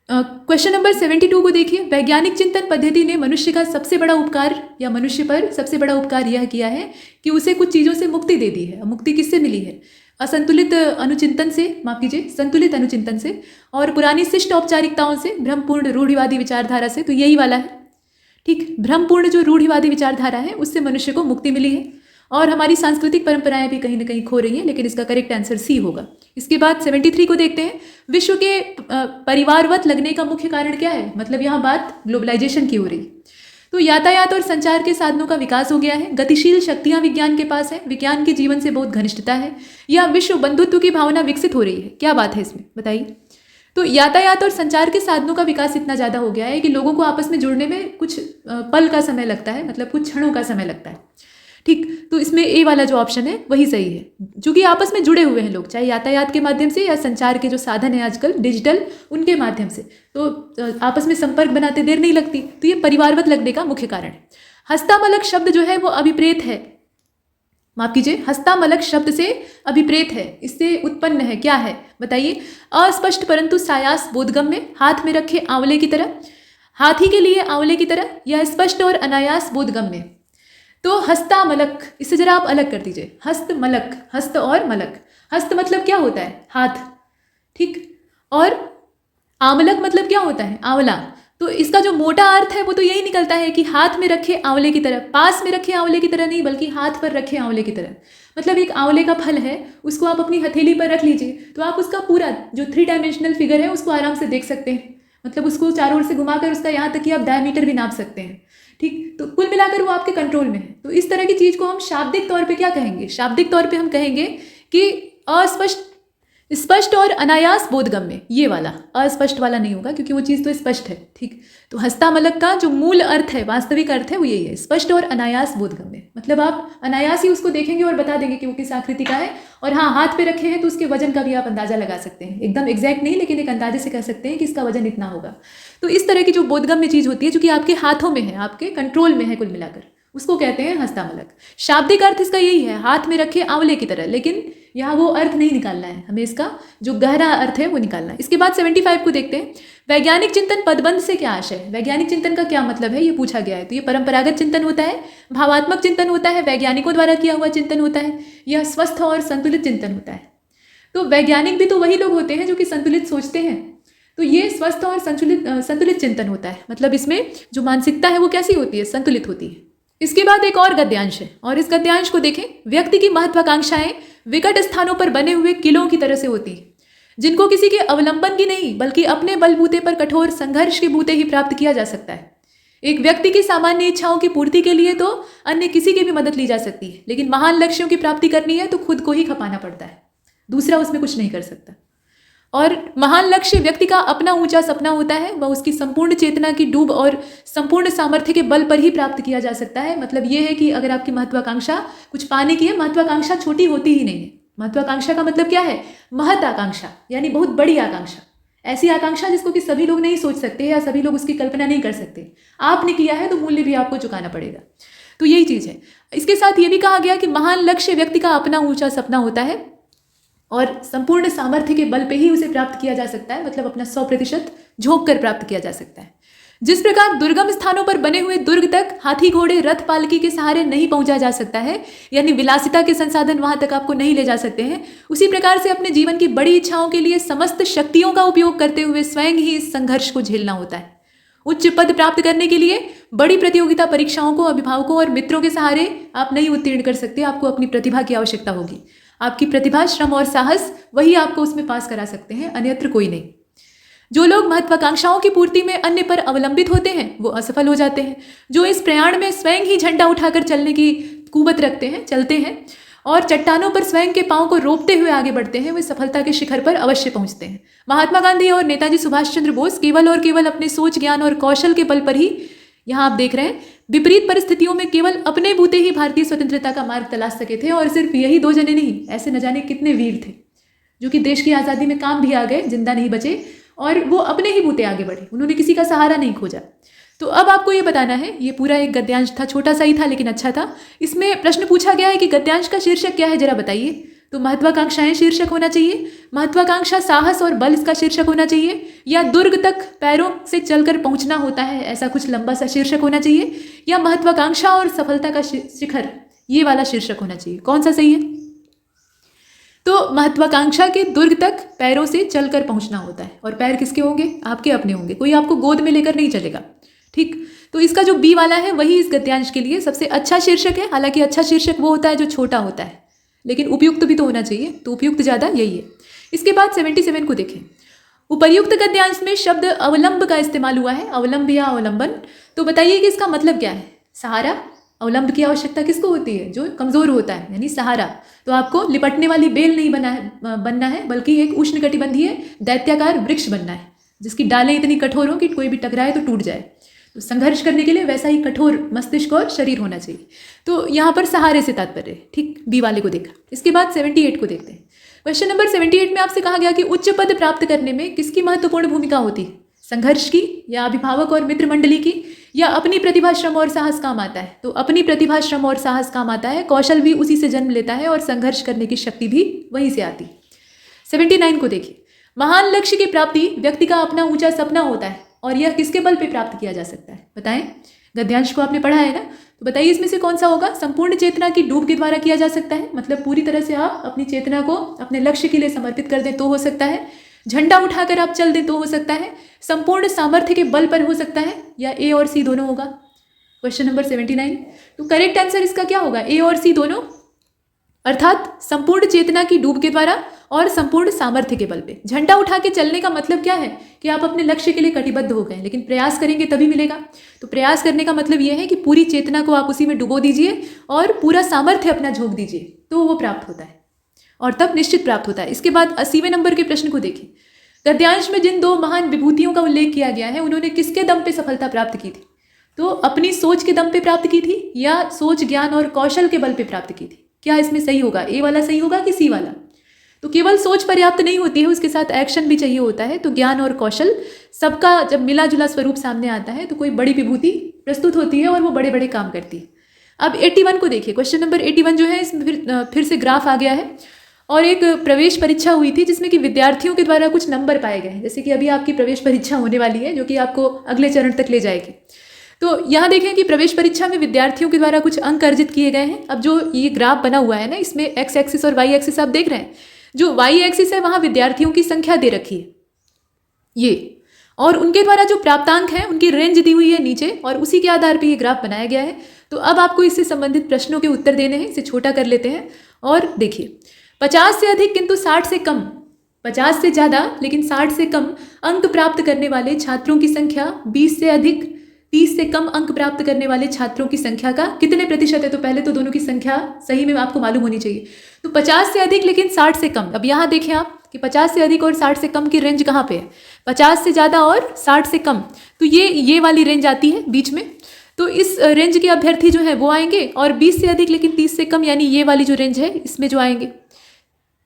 क्वेश्चन नंबर 72 को देखिए। वैज्ञानिक चिंतन पद्धति ने मनुष्य का सबसे बड़ा उपकार या मनुष्य पर सबसे बड़ा उपकार यह किया है कि उसे कुछ चीज़ों से मुक्ति दे दी है। मुक्ति किससे मिली है? संतुलित अनुचिंतन से और पुरानी शिष्ट औपचारिकताओं से, भ्रमपूर्ण रूढ़िवादी विचारधारा से। तो यही वाला है। ठीक, भ्रमपूर्ण जो रूढ़िवादी विचारधारा है उससे मनुष्य को मुक्ति मिली है, और हमारी सांस्कृतिक परंपराएं भी कहीं ना कहीं खो रही हैं, लेकिन इसका करेक्ट आंसर सी होगा। इसके बाद 73 को देखते हैं। विश्व के परिवारवत लगने का मुख्य कारण क्या है? मतलब यहाँ बात ग्लोबलाइजेशन की हो रही। तो यातायात और संचार के साधनों का विकास हो गया है, गतिशील शक्तियां विज्ञान के पास है, विज्ञान के जीवन से बहुत घनिष्ठता है, या विश्व बंधुत्व की भावना विकसित हो रही है। क्या बात है इसमें, बताइए। तो यातायात और संचार के साधनों का विकास इतना ज़्यादा हो गया है कि लोगों को आपस में जुड़ने में कुछ पल का समय लगता है, मतलब कुछ क्षणों का समय लगता है। ठीक, तो इसमें ए वाला जो ऑप्शन है वही सही है, क्योंकि आपस में जुड़े हुए हैं लोग, चाहे यातायात के माध्यम से या संचार के जो साधन है आजकल डिजिटल, उनके माध्यम से, तो आपस में संपर्क बनाते देर नहीं लगती। तो ये परिवारवत लगने का मुख्य कारण है। हस्तामलक शब्द जो है वो अभिप्रेत है, माफ कीजिए, हस्तामलक शब्द से अभिप्रेत है, इससे उत्पन्न है, क्या है बताइए। अस्पष्ट परंतु सायास बोधगम्य, हाथ में रखे आंवले की तरह, हाथी के लिए आंवले की तरह, या स्पष्ट और अनायास बोधगम्य। तो हस्तामलक, इससे जरा आप अलग कर दीजिए, हस्तमलक, हस्त और मलक। हस्त मतलब क्या होता है, हाथ, ठीक, और आमलक मतलब क्या होता है, आंवला। तो इसका जो मोटा अर्थ है वो तो यही निकलता है कि हाथ में रखे आंवले की तरह, पास में रखे आंवले की तरह नहीं, बल्कि हाथ पर रखे आंवले की तरह। मतलब एक आंवले का फल है, उसको आप अपनी हथेली पर रख लीजिए, तो आप उसका पूरा जो 3 डायमेंशनल फिगर है उसको आराम से देख सकते हैं। मतलब उसको चारों ओर से घुमाकर उसका यहाँ तक कि आप डायमीटर भी नाप सकते हैं। ठीक, तो कुल मिलाकर वो आपके कंट्रोल में है। तो इस तरह की चीज़ को हम शाब्दिक तौर पे क्या कहेंगे, शाब्दिक तौर पे हम कहेंगे कि अस्पष्ट, स्पष्ट और अनायास बोधगम्य। ये वाला अस्पष्ट वाला नहीं होगा क्योंकि वो चीज़ तो स्पष्ट है। ठीक, तो हस्तामलक का जो मूल अर्थ है, वास्तविक अर्थ है, वो यही है, स्पष्ट और अनायास बोधगम्य। मतलब आप अनायास ही उसको देखेंगे और बता देंगे कि वो किस आकृति का है। और हाँ, हाथ पे रखे हैं तो उसके वजन का भी आप अंदाजा लगा सकते हैं, एकदम एग्जैक्ट नहीं, लेकिन एक अंदाजे से कह सकते हैं कि इसका वजन इतना होगा। तो इस तरह की जो बोधगम्य चीज़ होती है, जो कि आपके हाथों में है, आपके कंट्रोल में है, कुल मिलाकर उसको कहते हैं हस्तामलक। शाब्दिक अर्थ इसका यही है, हाथ में रखे आंवले की तरह, लेकिन यहाँ वो अर्थ नहीं निकालना है हमें, इसका जो गहरा अर्थ है वो निकालना है। इसके बाद 75 को देखते हैं। वैज्ञानिक चिंतन पदबंध से क्या आशय है, वैज्ञानिक चिंतन का क्या मतलब है, ये पूछा गया है। तो ये परंपरागत चिंतन होता है, भावात्मक चिंतन होता है, वैज्ञानिकों द्वारा किया हुआ चिंतन होता है, या स्वस्थ और संतुलित चिंतन होता है। तो वैज्ञानिक भी तो वही लोग होते हैं जो कि संतुलित सोचते हैं। तो ये स्वस्थ और संतुलित चिंतन होता है। मतलब इसमें जो मानसिकता है वो कैसी होती है, संतुलित होती है। इसके बाद एक और गद्यांश है, और इस गद्यांश को देखें। व्यक्ति की महत्वाकांक्षाएं विकट स्थानों पर बने हुए किलों की तरह से होती है, जिनको किसी के अवलंबन की नहीं बल्कि अपने बलबूते पर कठोर संघर्ष के बूते ही प्राप्त किया जा सकता है। एक व्यक्ति की सामान्य इच्छाओं की पूर्ति के लिए तो अन्य किसी की भी मदद ली जा सकती है, लेकिन महान लक्ष्यों की प्राप्ति करनी है तो खुद को ही खपाना पड़ता है, दूसरा उसमें कुछ नहीं कर सकता। और महान लक्ष्य व्यक्ति का अपना ऊंचा सपना होता है, वह उसकी संपूर्ण चेतना की डूब और संपूर्ण सामर्थ्य के बल पर ही प्राप्त किया जा सकता है। मतलब ये है कि अगर आपकी महत्वाकांक्षा कुछ पाने की है, महत्वाकांक्षा छोटी होती ही नहीं है। महत्वाकांक्षा का मतलब क्या है, महत आकांक्षा, यानी बहुत बड़ी आकांक्षा, ऐसी आकांक्षा जिसको कि सभी लोग नहीं सोच सकते या सभी लोग उसकी कल्पना नहीं कर सकते। आपने किया है तो मूल्य भी आपको चुकाना पड़ेगा। तो यही चीज़ है। इसके साथ ये भी कहा गया कि महान लक्ष्य व्यक्ति का अपना ऊंचा सपना होता है और संपूर्ण सामर्थ्य के बल पे ही उसे प्राप्त किया जा सकता है, मतलब अपना 100% झोंक कर प्राप्त किया जा सकता है। जिस प्रकार दुर्गम स्थानों पर बने हुए दुर्ग तक हाथी घोड़े रथ पालकी के सहारे नहीं पहुंचा जा सकता है, यानी विलासिता के संसाधन वहां तक आपको नहीं ले जा सकते हैं, उसी प्रकार से अपने जीवन की बड़ी इच्छाओं के लिए समस्त शक्तियों का उपयोग करते हुए स्वयं ही इस संघर्ष को झेलना होता है। उच्च पद प्राप्त करने के लिए बड़ी प्रतियोगिता परीक्षाओं को अभिभावकों और मित्रों के सहारे आप नहीं उत्तीर्ण कर सकते, आपको अपनी प्रतिभा की आवश्यकता होगी। आपकी प्रतिभा, श्रम और साहस, वही आपको उसमें पास करा सकते हैं, अन्यत्र कोई नहीं। जो लोग महत्वाकांक्षाओं की पूर्ति में अन्य पर अवलंबित होते हैं वो असफल हो जाते हैं। जो इस प्रयाण में स्वयं ही झंडा उठाकर चलने की कुवत रखते हैं, चलते हैं और चट्टानों पर स्वयं के पांव को रोपते हुए आगे बढ़ते हैं, वे सफलता के शिखर पर अवश्य पहुंचते हैं। महात्मा गांधी और नेताजी सुभाष चंद्र बोस केवल और केवल अपने सोच, ज्ञान और कौशल के बल पर ही, यहाँ आप देख रहे हैं, विपरीत परिस्थितियों में केवल अपने बूते ही भारतीय स्वतंत्रता का मार्ग तलाश सके थे। और सिर्फ यही 2 जने नहीं, ऐसे न जाने कितने वीर थे जो कि देश की आज़ादी में काम भी आ गए, जिंदा नहीं बचे, और वो अपने ही बूते आगे बढ़े, उन्होंने किसी का सहारा नहीं खोजा। तो अब आपको ये बताना है, ये पूरा एक गद्यांश था, छोटा सा ही था लेकिन अच्छा था। इसमें प्रश्न पूछा गया है कि गद्यांश का शीर्षक क्या है, जरा बताइए। तो महत्वाकांक्षाएं शीर्षक होना चाहिए, महत्वाकांक्षा साहस और बल इसका शीर्षक होना चाहिए, या दुर्ग तक पैरों से चलकर पहुंचना होता है, ऐसा कुछ लंबा सा शीर्षक होना चाहिए, या महत्वाकांक्षा और सफलता का शिखर, ये वाला शीर्षक होना चाहिए। कौन सा सही है? तो महत्वाकांक्षा के दुर्ग तक पैरों से चलकर पहुंचना होता है, और पैर किसके होंगे? आपके अपने होंगे, कोई आपको गोद में लेकर नहीं चलेगा। ठीक, तो इसका जो बी वाला है वही इस गद्यांश के लिए सबसे अच्छा शीर्षक है। हालांकि अच्छा शीर्षक वो होता है जो छोटा होता है, लेकिन उपयुक्त भी तो होना चाहिए, तो उपयुक्त ज़्यादा यही है। इसके बाद 77 को देखें। उपर्युक्त गद्यांश में शब्द अवलंब का इस्तेमाल हुआ है, अवलंब या अवलंबन। तो बताइए कि इसका मतलब क्या है। सहारा, अवलंब की आवश्यकता किसको होती है, जो कमजोर होता है, यानी सहारा। तो आपको लिपटने वाली बेल नहीं बनना है बल्कि एक उष्णकटिबंधीय दैत्याकार वृक्ष बनना है, जिसकी डालें इतनी कठोर हो कि कोई भी टकराए तो टूट जाए। तो संघर्ष करने के लिए वैसा ही कठोर मस्तिष्क और शरीर होना चाहिए। तो यहाँ पर सहारे से तात्पर्य है, ठीक, बी वाले को देखा। इसके बाद 78 को देखते हैं। क्वेश्चन नंबर 78 में आपसे कहा गया कि उच्च पद प्राप्त करने में किसकी महत्वपूर्ण भूमिका होती है, संघर्ष की या अभिभावक और मित्र मंडली की, या अपनी प्रतिभा, श्रम और साहस काम आता है। तो अपनी प्रतिभा, श्रम और साहस काम आता है, कौशल भी उसी से जन्म लेता है और संघर्ष करने की शक्ति भी वहीं से आती है। 79 को देखिए। महान लक्ष्य की प्राप्ति व्यक्ति का अपना ऊंचा सपना होता है और यह किसके बल पे प्राप्त किया जा सकता है, बताएं। गद्यांश को आपने पढ़ा है ना, तो बताइए इसमें से कौन सा होगा। संपूर्ण चेतना की डूब के द्वारा किया जा सकता है, मतलब पूरी तरह से आप अपनी चेतना को अपने लक्ष्य के लिए समर्पित कर दें तो हो सकता है। झंडा उठाकर आप चल दें तो हो सकता है। संपूर्ण सामर्थ्य के बल पर हो सकता है, या ए और सी दोनों होगा। Question number 79। तो करेक्ट आंसर इसका क्या होगा, ए और सी दोनों, अर्थात संपूर्ण चेतना की डूब के द्वारा और संपूर्ण सामर्थ्य के बल पे। झंडा उठा के चलने का मतलब क्या है कि आप अपने लक्ष्य के लिए कटिबद्ध हो गए, लेकिन प्रयास करेंगे तभी मिलेगा। तो प्रयास करने का मतलब यह है कि पूरी चेतना को आप उसी में डुबो दीजिए और पूरा सामर्थ्य अपना झोंक दीजिए, तो वो प्राप्त होता है और तब निश्चित प्राप्त होता है। इसके बाद 80वें नंबर के प्रश्न को देखिए। गद्यांश में जिन दो महान विभूतियों का उल्लेख किया गया है, उन्होंने किसके दम पे सफलता प्राप्त की थी। तो अपनी सोच के दम पे प्राप्त की थी या सोच, ज्ञान और कौशल के बल पे प्राप्त की थी। क्या इसमें सही होगा, ए वाला सही होगा कि सी वाला। तो केवल सोच पर्याप्त नहीं होती है, उसके साथ एक्शन भी चाहिए होता है। तो ज्ञान और कौशल सबका जब मिला जुला स्वरूप सामने आता है तो कोई बड़ी विभूति प्रस्तुत होती है और वो बड़े बड़े काम करती है। अब 81 को देखिए। क्वेश्चन नंबर 81 जो है, इसमें फिर से ग्राफ आ गया है और एक प्रवेश परीक्षा हुई थी जिसमें कि विद्यार्थियों के द्वारा कुछ नंबर पाए गए हैं। जैसे कि अभी आपकी प्रवेश परीक्षा होने वाली है जो कि आपको अगले चरण तक ले जाएगी। तो यहाँ देखें कि प्रवेश परीक्षा में विद्यार्थियों के द्वारा कुछ अंक अर्जित किए गए हैं। अब जो ये ग्राफ बना हुआ है ना, इसमें एक्स एक्सिस और वाई एक्सिस आप देख रहे हैं। जो वाई एक्सिस है वहाँ विद्यार्थियों की संख्या दे रखी है ये, और उनके द्वारा जो प्राप्तांक हैं उनकी रेंज दी हुई है नीचे, और उसी के आधार पर ये ग्राफ बनाया गया है। तो अब आपको इससे संबंधित प्रश्नों के उत्तर देने हैं। इसे छोटा कर लेते हैं और देखिए, 50 से अधिक किंतु 60 से कम, 50 से ज़्यादा लेकिन 60 से कम अंक प्राप्त करने वाले छात्रों की संख्या 20 से अधिक 30 से कम अंक प्राप्त करने वाले छात्रों की संख्या का कितने प्रतिशत है। तो पहले तो दोनों की संख्या सही में आपको मालूम होनी चाहिए। तो 50 से अधिक लेकिन 60 से कम। अब यहाँ देखें आप कि 50 से अधिक और 60 से कम की रेंज कहाँ पे है, 50 से ज़्यादा और 60 से कम। तो ये वाली रेंज आती है बीच में। तो इस रेंज के अभ्यर्थी जो है वो आएंगे, और 20 से अधिक लेकिन 30 से कम यानी ये वाली जो रेंज है इसमें जो आएंगे,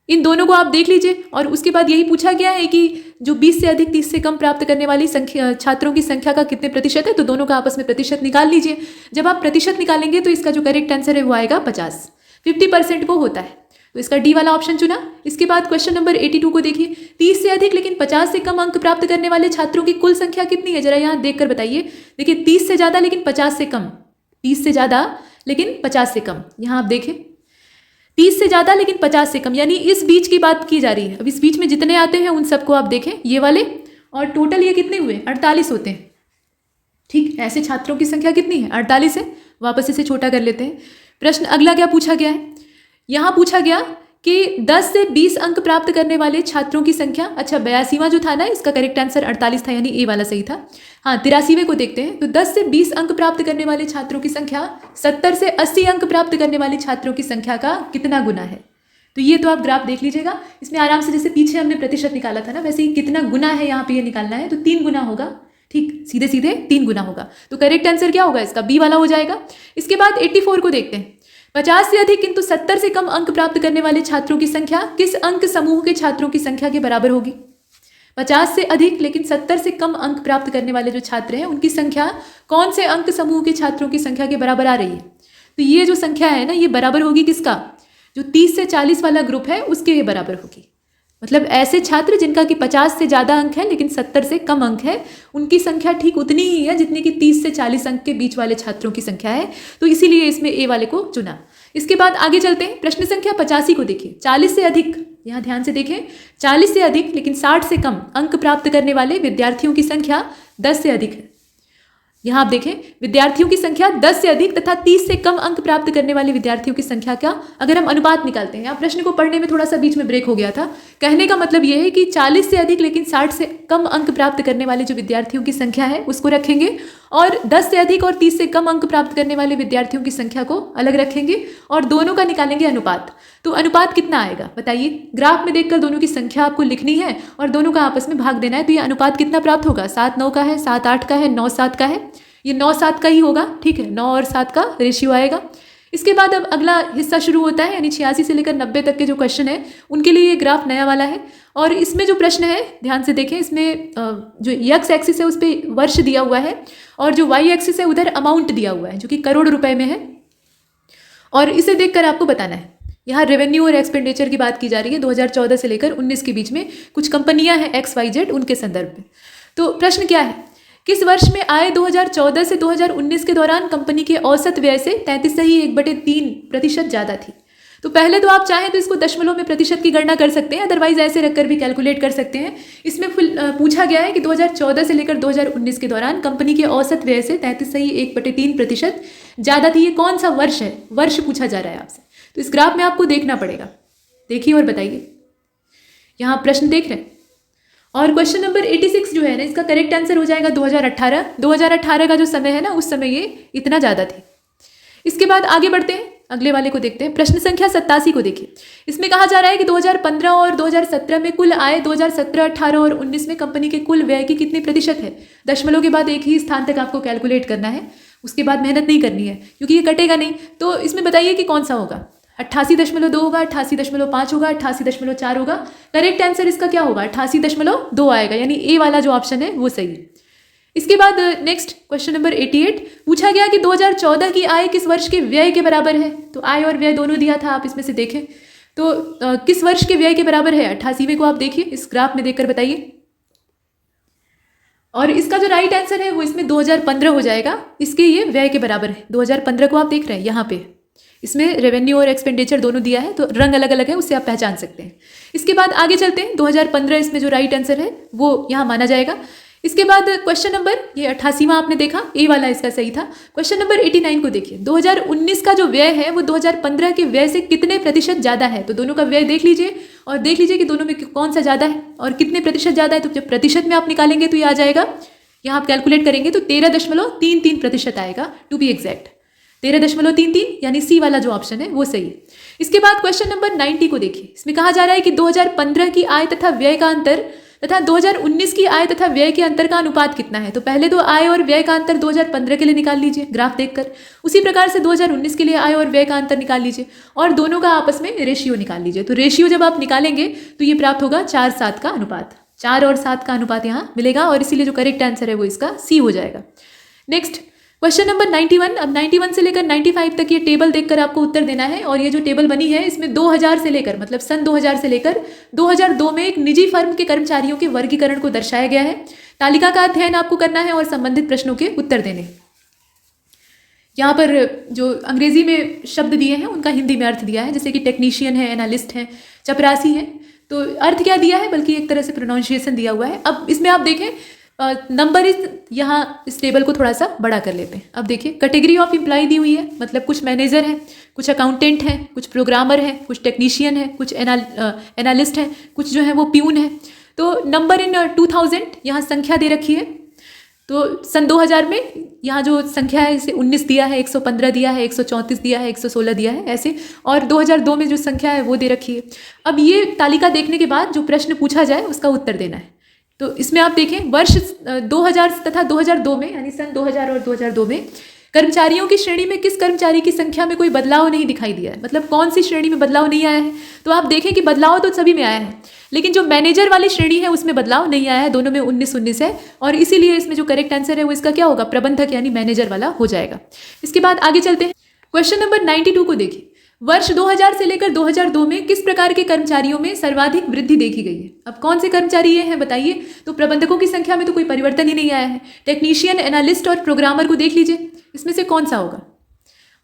इन दोनों को आप देख लीजिए। और उसके बाद यही पूछा गया है कि जो 20 से अधिक 30 से कम प्राप्त करने वाली संख्या छात्रों की संख्या का कितने प्रतिशत है। तो दोनों का आपस में प्रतिशत निकाल लीजिए। जब आप प्रतिशत निकालेंगे तो इसका जो करेक्ट आंसर है वो आएगा 50, 50% वो होता है। तो इसका डी वाला ऑप्शन चुना। इसके बाद क्वेश्चन नंबर 82 को देखिए। 30 से अधिक लेकिन 50 से कम अंक प्राप्त करने वाले छात्रों की कुल संख्या कितनी है, जरा यहाँ देख कर बताइए। देखिए 30 से ज़्यादा लेकिन 50 से कम, 30 से ज़्यादा लेकिन 50 से कम। यहाँ आप देखें 30 से ज़्यादा लेकिन 50 से कम, यानी इस बीच की बात की जा रही है। अब इस बीच में जितने आते हैं उन सबको आप देखें, ये वाले, और टोटल ये कितने हुए, 48 होते हैं। ठीक, ऐसे छात्रों की संख्या कितनी है, 48 है। वापस इसे छोटा कर लेते हैं। प्रश्न अगला क्या पूछा गया है, यहाँ पूछा गया कि 10 से 20 अंक प्राप्त करने वाले छात्रों की संख्या, अच्छा 82वां जो था ना, इसका करेक्ट आंसर 48 था, यानी ए वाला सही था। हाँ, 83वें को देखते हैं। तो 10 से 20 अंक प्राप्त करने वाले छात्रों की संख्या 70 से 80 अंक प्राप्त करने वाले छात्रों की संख्या का कितना गुना है। तो ये तो आप ग्राफ देख लीजिएगा। इसमें आराम से, जैसे पीछे हमने प्रतिशत निकाला था ना, वैसे ही कितना गुना है यहाँ पे ये निकालना है। तो 3 गुना होगा। ठीक, सीधे सीधे 3 गुना होगा। तो करेक्ट आंसर क्या होगा इसका, बी वाला हो जाएगा। इसके बाद 84 को देखते हैं। 50 से अधिक किंतु 70 से कम अंक प्राप्त करने वाले छात्रों की संख्या किस अंक समूह के छात्रों की संख्या के बराबर होगी। 50 से अधिक लेकिन 70 से कम अंक प्राप्त करने वाले जो छात्र हैं उनकी संख्या कौन से अंक समूह के छात्रों की संख्या के बराबर आ रही है। तो ये जो संख्या है ना, ये बराबर होगी किसका, जो 30 से 40 वाला ग्रुप है उसके बराबर होगी। मतलब ऐसे छात्र जिनका कि 50 से ज़्यादा अंक है लेकिन 70 से कम अंक है, उनकी संख्या ठीक उतनी ही है जितनी कि 30 से 40 अंक के बीच वाले छात्रों की संख्या है। तो इसीलिए इसमें ए वाले को चुना। इसके बाद आगे चलते हैं। प्रश्न संख्या 85 को देखिए। 40 से अधिक, यहाँ ध्यान से देखें, 40 से अधिक लेकिन 60 से कम अंक प्राप्त करने वाले विद्यार्थियों की संख्या 10 से अधिक है। यहाँ आप देखें विद्यार्थियों की संख्या 10 से अधिक तथा 30 से कम अंक प्राप्त करने वाले विद्यार्थियों की संख्या का अगर हम अनुपात निकालते हैं, यहाँ प्रश्न को पढ़ने में थोड़ा सा बीच में ब्रेक हो गया था। कहने का मतलब यह है कि 40 से अधिक लेकिन 60 से कम अंक प्राप्त करने वाले जो विद्यार्थियों की संख्या है उसको रखेंगे और 10 से अधिक और 30 से कम अंक प्राप्त करने वाले विद्यार्थियों की संख्या को अलग रखेंगे और दोनों का निकालेंगे अनुपात। तो अनुपात कितना आएगा बताइए। ग्राफ में देखकर दोनों की संख्या आपको लिखनी है और दोनों का आपस में भाग देना है। तो ये अनुपात कितना प्राप्त होगा, 7-9 का है, 7-8 का है, 9-7 का है। ये 9-7 का ही होगा, ठीक है, 9 और 7 का रेशियो आएगा। इसके बाद अब अगला हिस्सा शुरू होता है, यानी 86 से लेकर 90 तक के जो क्वेश्चन है उनके लिए ये ग्राफ नया वाला है। और इसमें जो प्रश्न है ध्यान से देखें, इसमें जो एक्स एक्सिस है उस पर वर्ष दिया हुआ है और जो वाई एक्सिस है उधर अमाउंट दिया हुआ है जो कि करोड़ रुपए में है। और इसे देखकर आपको बताना है। यहाँ रेवेन्यू और एक्सपेंडिचर की बात की जा रही है 2014 से लेकर 19 के बीच में कुछ कंपनियां हैं XYZ, उनके संदर्भ में। तो प्रश्न क्या है, किस वर्ष में आय 2014 से 2019 के दौरान कंपनी के औसत व्यय से 33.3% ज़्यादा थी। तो पहले तो आप चाहें तो इसको दशमलव में प्रतिशत की गणना कर सकते हैं, अदरवाइज ऐसे रखकर भी कैलकुलेट कर सकते हैं। इसमें पूछा गया है कि 2014 से लेकर 2019 के दौरान कंपनी के औसत व्यय से 33.1% ज़्यादा थी। ये कौन सा वर्ष है, वर्ष पूछा जा रहा है आपसे। तो इस ग्राफ में आपको देखना पड़ेगा, देखिए और बताइए। यहाँ प्रश्न देख रहे हैं और क्वेश्चन नंबर 86 जो है ना, इसका करेक्ट आंसर हो जाएगा 2018। 2018 का जो समय है ना, उस समय ये इतना ज़्यादा थी। इसके बाद आगे बढ़ते हैं, अगले वाले को देखते हैं। प्रश्न संख्या 87 को देखिए। इसमें कहा जा रहा है कि 2015 और 2017 में कुल आय 2017, 18 और 19 में कंपनी के कुल व्यय की कितनी प्रतिशत है। दशमलव के बाद एक ही स्थान तक आपको कैलकुलेट करना है, उसके बाद मेहनत नहीं करनी है क्योंकि ये कटेगा नहीं। तो इसमें बताइए कि कौन सा होगा, 88.2 होगा, 88.5 होगा, 88.4 होगा। करेक्ट आंसर इसका क्या होगा, 88.2 आएगा, यानी ए वाला जो ऑप्शन है वो सही है। इसके बाद नेक्स्ट क्वेश्चन नंबर 88 पूछा गया कि 2014 की आय किस वर्ष के व्यय के बराबर है। तो आय और व्यय दोनों दिया था, आप इसमें से देखें तो किस वर्ष के व्यय के बराबर है। 88वें को आप देखिए, इस ग्राफ में देखकर बताइए। और इसका जो राइट आंसर है वो इसमें 2015 हो जाएगा, इसके ये व्यय के बराबर है। 2015 को आप देख रहे हैं यहाँ पे, इसमें रेवेन्यू और एक्सपेंडिचर दोनों दिया है, तो रंग अलग अलग है, उससे आप पहचान सकते हैं। इसके बाद आगे चलते हैं, 2015 इसमें जो राइट आंसर है वो यहाँ माना जाएगा। इसके बाद क्वेश्चन नंबर, ये 88वां आपने देखा, ए वाला इसका सही था। क्वेश्चन नंबर 89 को देखिए। 2019 का जो व्यय है वो 2015 के व्यय से कितने प्रतिशत ज़्यादा है। तो दोनों का व्यय देख लीजिए और देख लीजिए कि दोनों में कौन सा ज़्यादा है और कितने प्रतिशत ज़्यादा है। तो जब प्रतिशत में आप निकालेंगे तो ये आ जाएगा, यहाँ आप कैलकुलेट करेंगे तो 13.33% आएगा, टू बी एग्जैक्ट 13.33, यानी सी वाला जो ऑप्शन है वो सही है। इसके बाद क्वेश्चन नंबर 90 को देखिए। इसमें कहा जा रहा है कि 2015 की आय तथा व्यय का अंतर तथा 2019 की आय तथा व्यय के अंतर का अनुपात कितना है। तो पहले तो आय और व्यय का अंतर 2015 के लिए निकाल लीजिए ग्राफ देखकर, उसी प्रकार से 2019 के लिए आय और व्यय का अंतर निकाल लीजिए और दोनों का आपस में रेशियो निकाल लीजिए। तो रेशियो जब आप निकालेंगे तो ये प्राप्त होगा 4-7 का अनुपात, 4 और 7 का अनुपात यहाँ मिलेगा और इसीलिए जो करेक्ट आंसर है वो इसका सी हो जाएगा। Next question number 91। अब 91 से लेकर 95 तक ये टेबल देखकर आपको उत्तर देना है और ये जो टेबल बनी है इसमें 2000 से लेकर, मतलब सन 2000 से लेकर 2002 में एक निजी फर्म के कर्मचारियों के वर्गीकरण को दर्शाया गया है। तालिका का अध्ययन आपको करना है और संबंधित प्रश्नों के उत्तर देने। यहाँ पर जो अंग्रेजी में शब्द दिए हैं उनका हिंदी में अर्थ दिया है, जैसे कि टेक्नीशियन है, एनालिस्ट है, चपरासी है। तो अर्थ क्या दिया है, बल्कि एक तरह से प्रोनाउंसिएशन दिया हुआ है। अब इसमें आप देखें नंबर यहाँ इस टेबल को थोड़ा सा बड़ा कर लेते हैं। अब देखिए कैटेगरी ऑफ एम्प्लॉय दी हुई है, मतलब कुछ मैनेजर हैं, कुछ अकाउंटेंट हैं, कुछ प्रोग्रामर हैं, कुछ टेक्नीशियन है, कुछ एनालिस्ट हैं, कुछ जो है वो प्यून है। तो नंबर इन 2000 यहाँ संख्या दे रखी है। तो सन 2000 में यहाँ जो संख्या है इसे 19 दिया है, 115 दिया है, 134 दिया है, 116 दिया है ऐसे, और 2002 में जो संख्या है वो दे रखी है। अब ये तालिका देखने के बाद जो प्रश्न पूछा जाए उसका उत्तर देना है। तो इसमें आप देखें वर्ष 2000 तथा 2002 में, यानी सन 2000 और 2002 में कर्मचारियों की श्रेणी में किस कर्मचारी की संख्या में कोई बदलाव नहीं दिखाई दिया है, मतलब कौन सी श्रेणी में बदलाव नहीं आया है। तो आप देखें कि बदलाव तो सभी में आया है, लेकिन जो मैनेजर वाली श्रेणी है उसमें बदलाव नहीं आया है, दोनों में 19-19 है और इसीलिए इसमें जो करेक्ट आंसर है वो इसका क्या होगा, प्रबंधक यानी मैनेजर वाला हो जाएगा। इसके बाद आगे चलते हैं, क्वेश्चन नंबर 92 को देखिए। वर्ष 2000 से लेकर 2002 में किस प्रकार के कर्मचारियों में सर्वाधिक वृद्धि देखी गई है। अब कौन से कर्मचारी ये हैं बताइए। तो प्रबंधकों की संख्या में तो कोई परिवर्तन ही नहीं आया है। टेक्नीशियन, एनालिस्ट और प्रोग्रामर को देख लीजिए, इसमें से कौन सा होगा,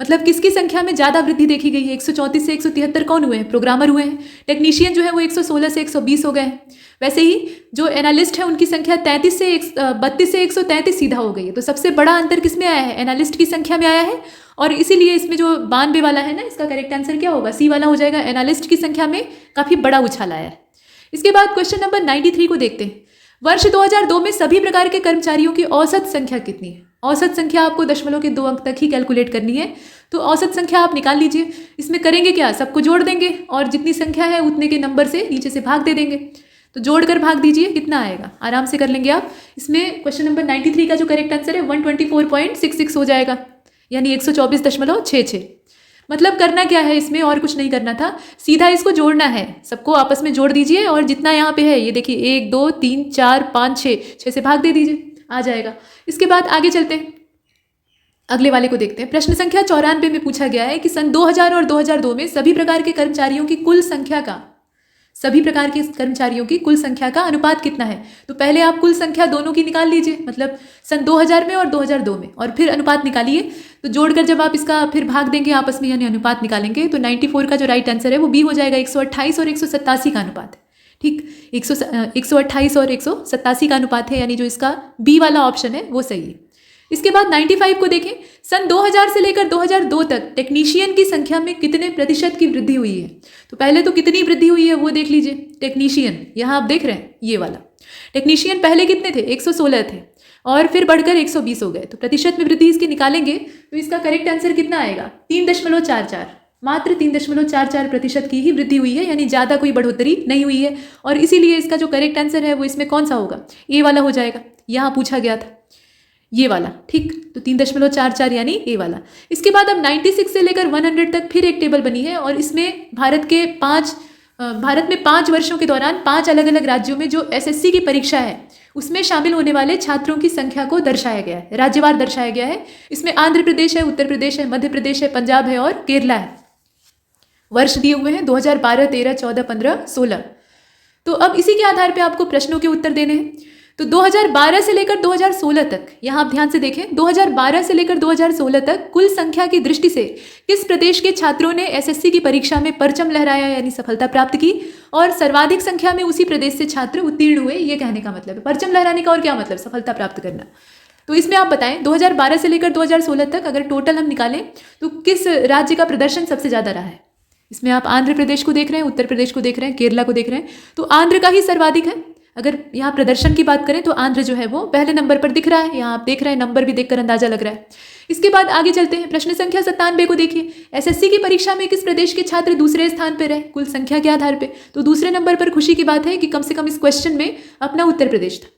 मतलब किसकी संख्या में ज़्यादा वृद्धि देखी गई है? 134 से 173 कौन हुए हैं? प्रोग्रामर हुए हैं। टेक्नीशियन जो है वो 116 से 120 हो गए हैं। वैसे ही जो एनालिस्ट है उनकी संख्या 32 से 133 सीधा हो गई है। तो सबसे बड़ा अंतर किस में आया है? एनालिस्ट की संख्या में आया है, और इसीलिए इसमें जो 92 वाला है ना, इसका करेक्ट आंसर क्या होगा? सी वाला हो जाएगा। एनालिस्ट की संख्या में काफ़ी बड़ा उछाल आया है। इसके बाद क्वेश्चन नंबर 93 को देखते हैं। वर्ष 2002 में सभी प्रकार के कर्मचारियों की औसत संख्या कितनी है? औसत संख्या आपको दशमलव के 2 अंक तक ही कैलकुलेट करनी है। तो औसत संख्या आप निकाल लीजिए। इसमें करेंगे क्या? सबको जोड़ देंगे और जितनी संख्या है उतने के नंबर से नीचे से भाग दे देंगे। तो जोड़कर भाग दीजिए, कितना आएगा? आराम से कर लेंगे आप। इसमें क्वेश्चन नंबर 93 का जो करेक्ट आंसर है 124.66 हो जाएगा, यानी 124.66। मतलब करना क्या है इसमें? और कुछ नहीं करना था, सीधा इसको जोड़ना है। सबको आपस में जोड़ दीजिए और जितना यहाँ पे है, ये देखिए 1 2 3 4 5 6 से भाग दे दीजिए, आ जाएगा। इसके बाद आगे चलते हैं, अगले वाले को देखते हैं। प्रश्न संख्या 94 में पूछा गया है कि सन 2000 और 2002 में सभी प्रकार के कर्मचारियों की कुल संख्या का अनुपात कितना है? तो पहले आप कुल संख्या दोनों की निकाल लीजिए, मतलब सन 2000 में और 2002 में, और फिर अनुपात निकालिए। तो जोड़कर जब आप इसका फिर भाग देंगे आपस में, यानी अनुपात निकालेंगे, तो 94 का जो राइट आंसर है वो बी हो जाएगा। 128 और 187 का अनुपात है। ठीक, 128 और 187 का अनुपात है, यानी जो इसका बी वाला ऑप्शन है वो सही है। इसके बाद 95 को देखें। सन 2000 से लेकर 2002 तक टेक्नीशियन की संख्या में कितने प्रतिशत की वृद्धि हुई है? तो पहले तो कितनी वृद्धि हुई है वो देख लीजिए। टेक्नीशियन यहाँ आप देख रहे हैं, ये वाला टेक्नीशियन पहले कितने थे? 116 थे, और फिर बढ़कर 120 हो गए। तो प्रतिशत में वृद्धि इसकी निकालेंगे तो इसका करेक्ट आंसर कितना आएगा? 3.44। मात्र 3.44% की ही वृद्धि हुई है, यानी ज़्यादा कोई बढ़ोतरी नहीं हुई है। और इसीलिए इसका जो करेक्ट आंसर है वो इसमें कौन सा होगा? ए वाला हो जाएगा। यहाँ पूछा गया था ये वाला। ठीक, तो 3.44 यानी ए वाला। इसके बाद अब 96 से लेकर 100 तक फिर एक टेबल बनी है, और इसमें भारत में 5 वर्षों के दौरान 5 अलग अलग राज्यों में जो एसएससी की परीक्षा है उसमें शामिल होने वाले छात्रों की संख्या को दर्शाया गया है, राज्यवार दर्शाया गया है। इसमें आंध्र प्रदेश है, उत्तर प्रदेश है, मध्य प्रदेश है, पंजाब है और केरला है। वर्ष दिए हुए हैं 2012, 13, 14, 15, 16। तो अब इसी के आधार पर आपको प्रश्नों के उत्तर देने हैं। तो 2012 से लेकर 2016 तक, यहाँ आप ध्यान से देखें, 2012 से लेकर 2016 तक कुल संख्या की दृष्टि से किस प्रदेश के छात्रों ने एसएससी की परीक्षा में परचम लहराया, यानी सफलता प्राप्त की, और सर्वाधिक संख्या में उसी प्रदेश से छात्र उत्तीर्ण हुए? ये कहने का मतलब है परचम लहराने का, और क्या मतलब? सफलता प्राप्त करना। तो इसमें आप बताएं 2012 से लेकर 2016 तक अगर टोटल हम निकालें तो किस राज्य का प्रदर्शन सबसे ज़्यादा रहा है? इसमें आप आंध्र प्रदेश को देख रहे हैं, उत्तर प्रदेश को देख रहे हैं, केरला को देख रहे हैं। तो आंध्र का ही सर्वाधिक है। अगर यहाँ प्रदर्शन की बात करें तो आंध्र जो है वो पहले नंबर पर दिख रहा है। यहाँ आप देख रहे हैं, नंबर भी देखकर अंदाजा लग रहा है। इसके बाद आगे चलते हैं। प्रश्न संख्या 97 को देखिए। एसएससी की परीक्षा में किस प्रदेश के छात्र दूसरे स्थान पर रहे कुल संख्या के आधार पर? तो दूसरे नंबर पर खुशी की बात है कि कम से कम इस क्वेश्चन में अपना उत्तर प्रदेश था।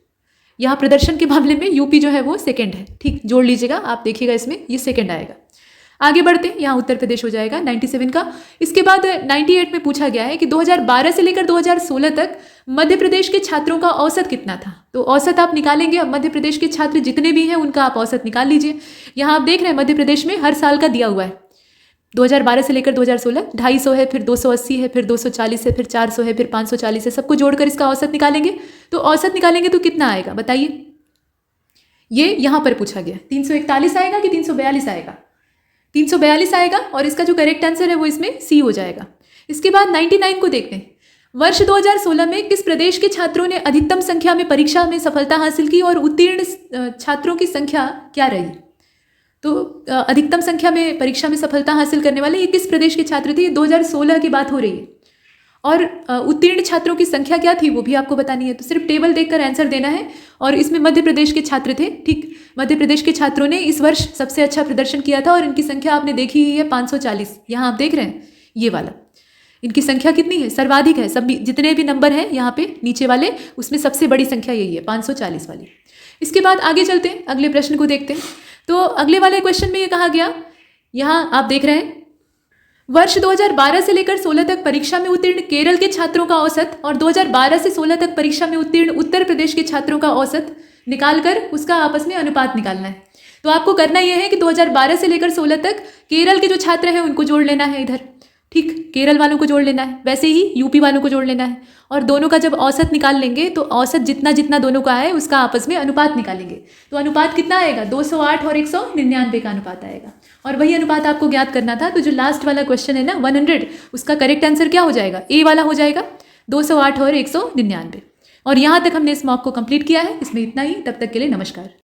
यहाँ प्रदर्शन के मामले में यूपी जो है वो सेकेंड है। ठीक, जोड़ लीजिएगा, आप देखिएगा इसमें ये सेकेंड आएगा। आगे बढ़ते हैं, यहाँ उत्तर प्रदेश हो जाएगा 97 का। इसके बाद 98 में पूछा गया है कि 2012 से लेकर 2016 तक मध्य प्रदेश के छात्रों का औसत कितना था? तो औसत आप निकालेंगे। अब मध्य प्रदेश के छात्र जितने भी हैं उनका आप औसत निकाल लीजिए। यहाँ आप देख रहे हैं मध्य प्रदेश में हर साल का दिया हुआ है। 2012 से लेकर 2016 250 है, फिर 280 है, फिर 240 है, फिर 400 है, फिर 540 है। सबको जोड़कर इसका औसत निकालेंगे। तो औसत निकालेंगे तो कितना आएगा बताइए? ये यहाँ पर पूछा गया 341 आएगा कि 342 आएगा? 342 आएगा, और इसका जो करेक्ट आंसर है वो इसमें सी हो जाएगा। इसके बाद 99 को देखते हैं। वर्ष 2016 में किस प्रदेश के छात्रों ने अधिकतम संख्या में परीक्षा में सफलता हासिल की और उत्तीर्ण छात्रों की संख्या क्या रही? तो अधिकतम संख्या में परीक्षा में सफलता हासिल करने वाले ये किस प्रदेश के छात्र थे? ये 2016 की बात हो रही है। और उत्तीर्ण छात्रों की संख्या क्या थी वो भी आपको बतानी है। तो सिर्फ टेबल देखकर आंसर देना है। और इसमें मध्य प्रदेश के छात्र थे। ठीक, मध्य प्रदेश के छात्रों ने इस वर्ष सबसे अच्छा प्रदर्शन किया था, और इनकी संख्या आपने देखी ही है 540। यहाँ आप देख रहे हैं ये वाला, इनकी संख्या कितनी है? सर्वाधिक है। सब जितने भी नंबर हैं यहाँ पे नीचे वाले, उसमें सबसे बड़ी संख्या यही है, 540 वाली। इसके बाद आगे चलते हैं, अगले प्रश्न को देखते हैं। तो अगले वाले क्वेश्चन में ये कहा गया, यहाँ आप देख रहे हैं, वर्ष 2012 से लेकर 16 तक परीक्षा में उत्तीर्ण केरल के छात्रों का औसत और 2012 से 16 तक परीक्षा में उत्तीर्ण उत्तर प्रदेश के छात्रों का औसत निकालकर उसका आपस में अनुपात निकालना है। तो आपको करना यह है कि 2012 से लेकर 16 तक केरल के जो छात्र हैं उनको जोड़ लेना है इधर। ठीक केरल वालों को जोड़ लेना है, वैसे ही यूपी वालों को जोड़ लेना है और दोनों का जब औसत निकाल लेंगे तो औसत जितना जितना दोनों का है उसका आपस में अनुपात निकालेंगे। तो अनुपात कितना आएगा, 208 और 199 का अनुपात आएगा। और वही अनुपात आपको ज्ञात करना था। तो जो लास्ट वाला क्वेश्चन है ना 100, उसका करेक्ट आंसर क्या हो जाएगा, ए वाला हो जाएगा, 208 और 199। और यहाँ तक हमने इस मॉक को कंप्लीट किया है। इसमें इतना ही, तब तक के लिए नमस्कार।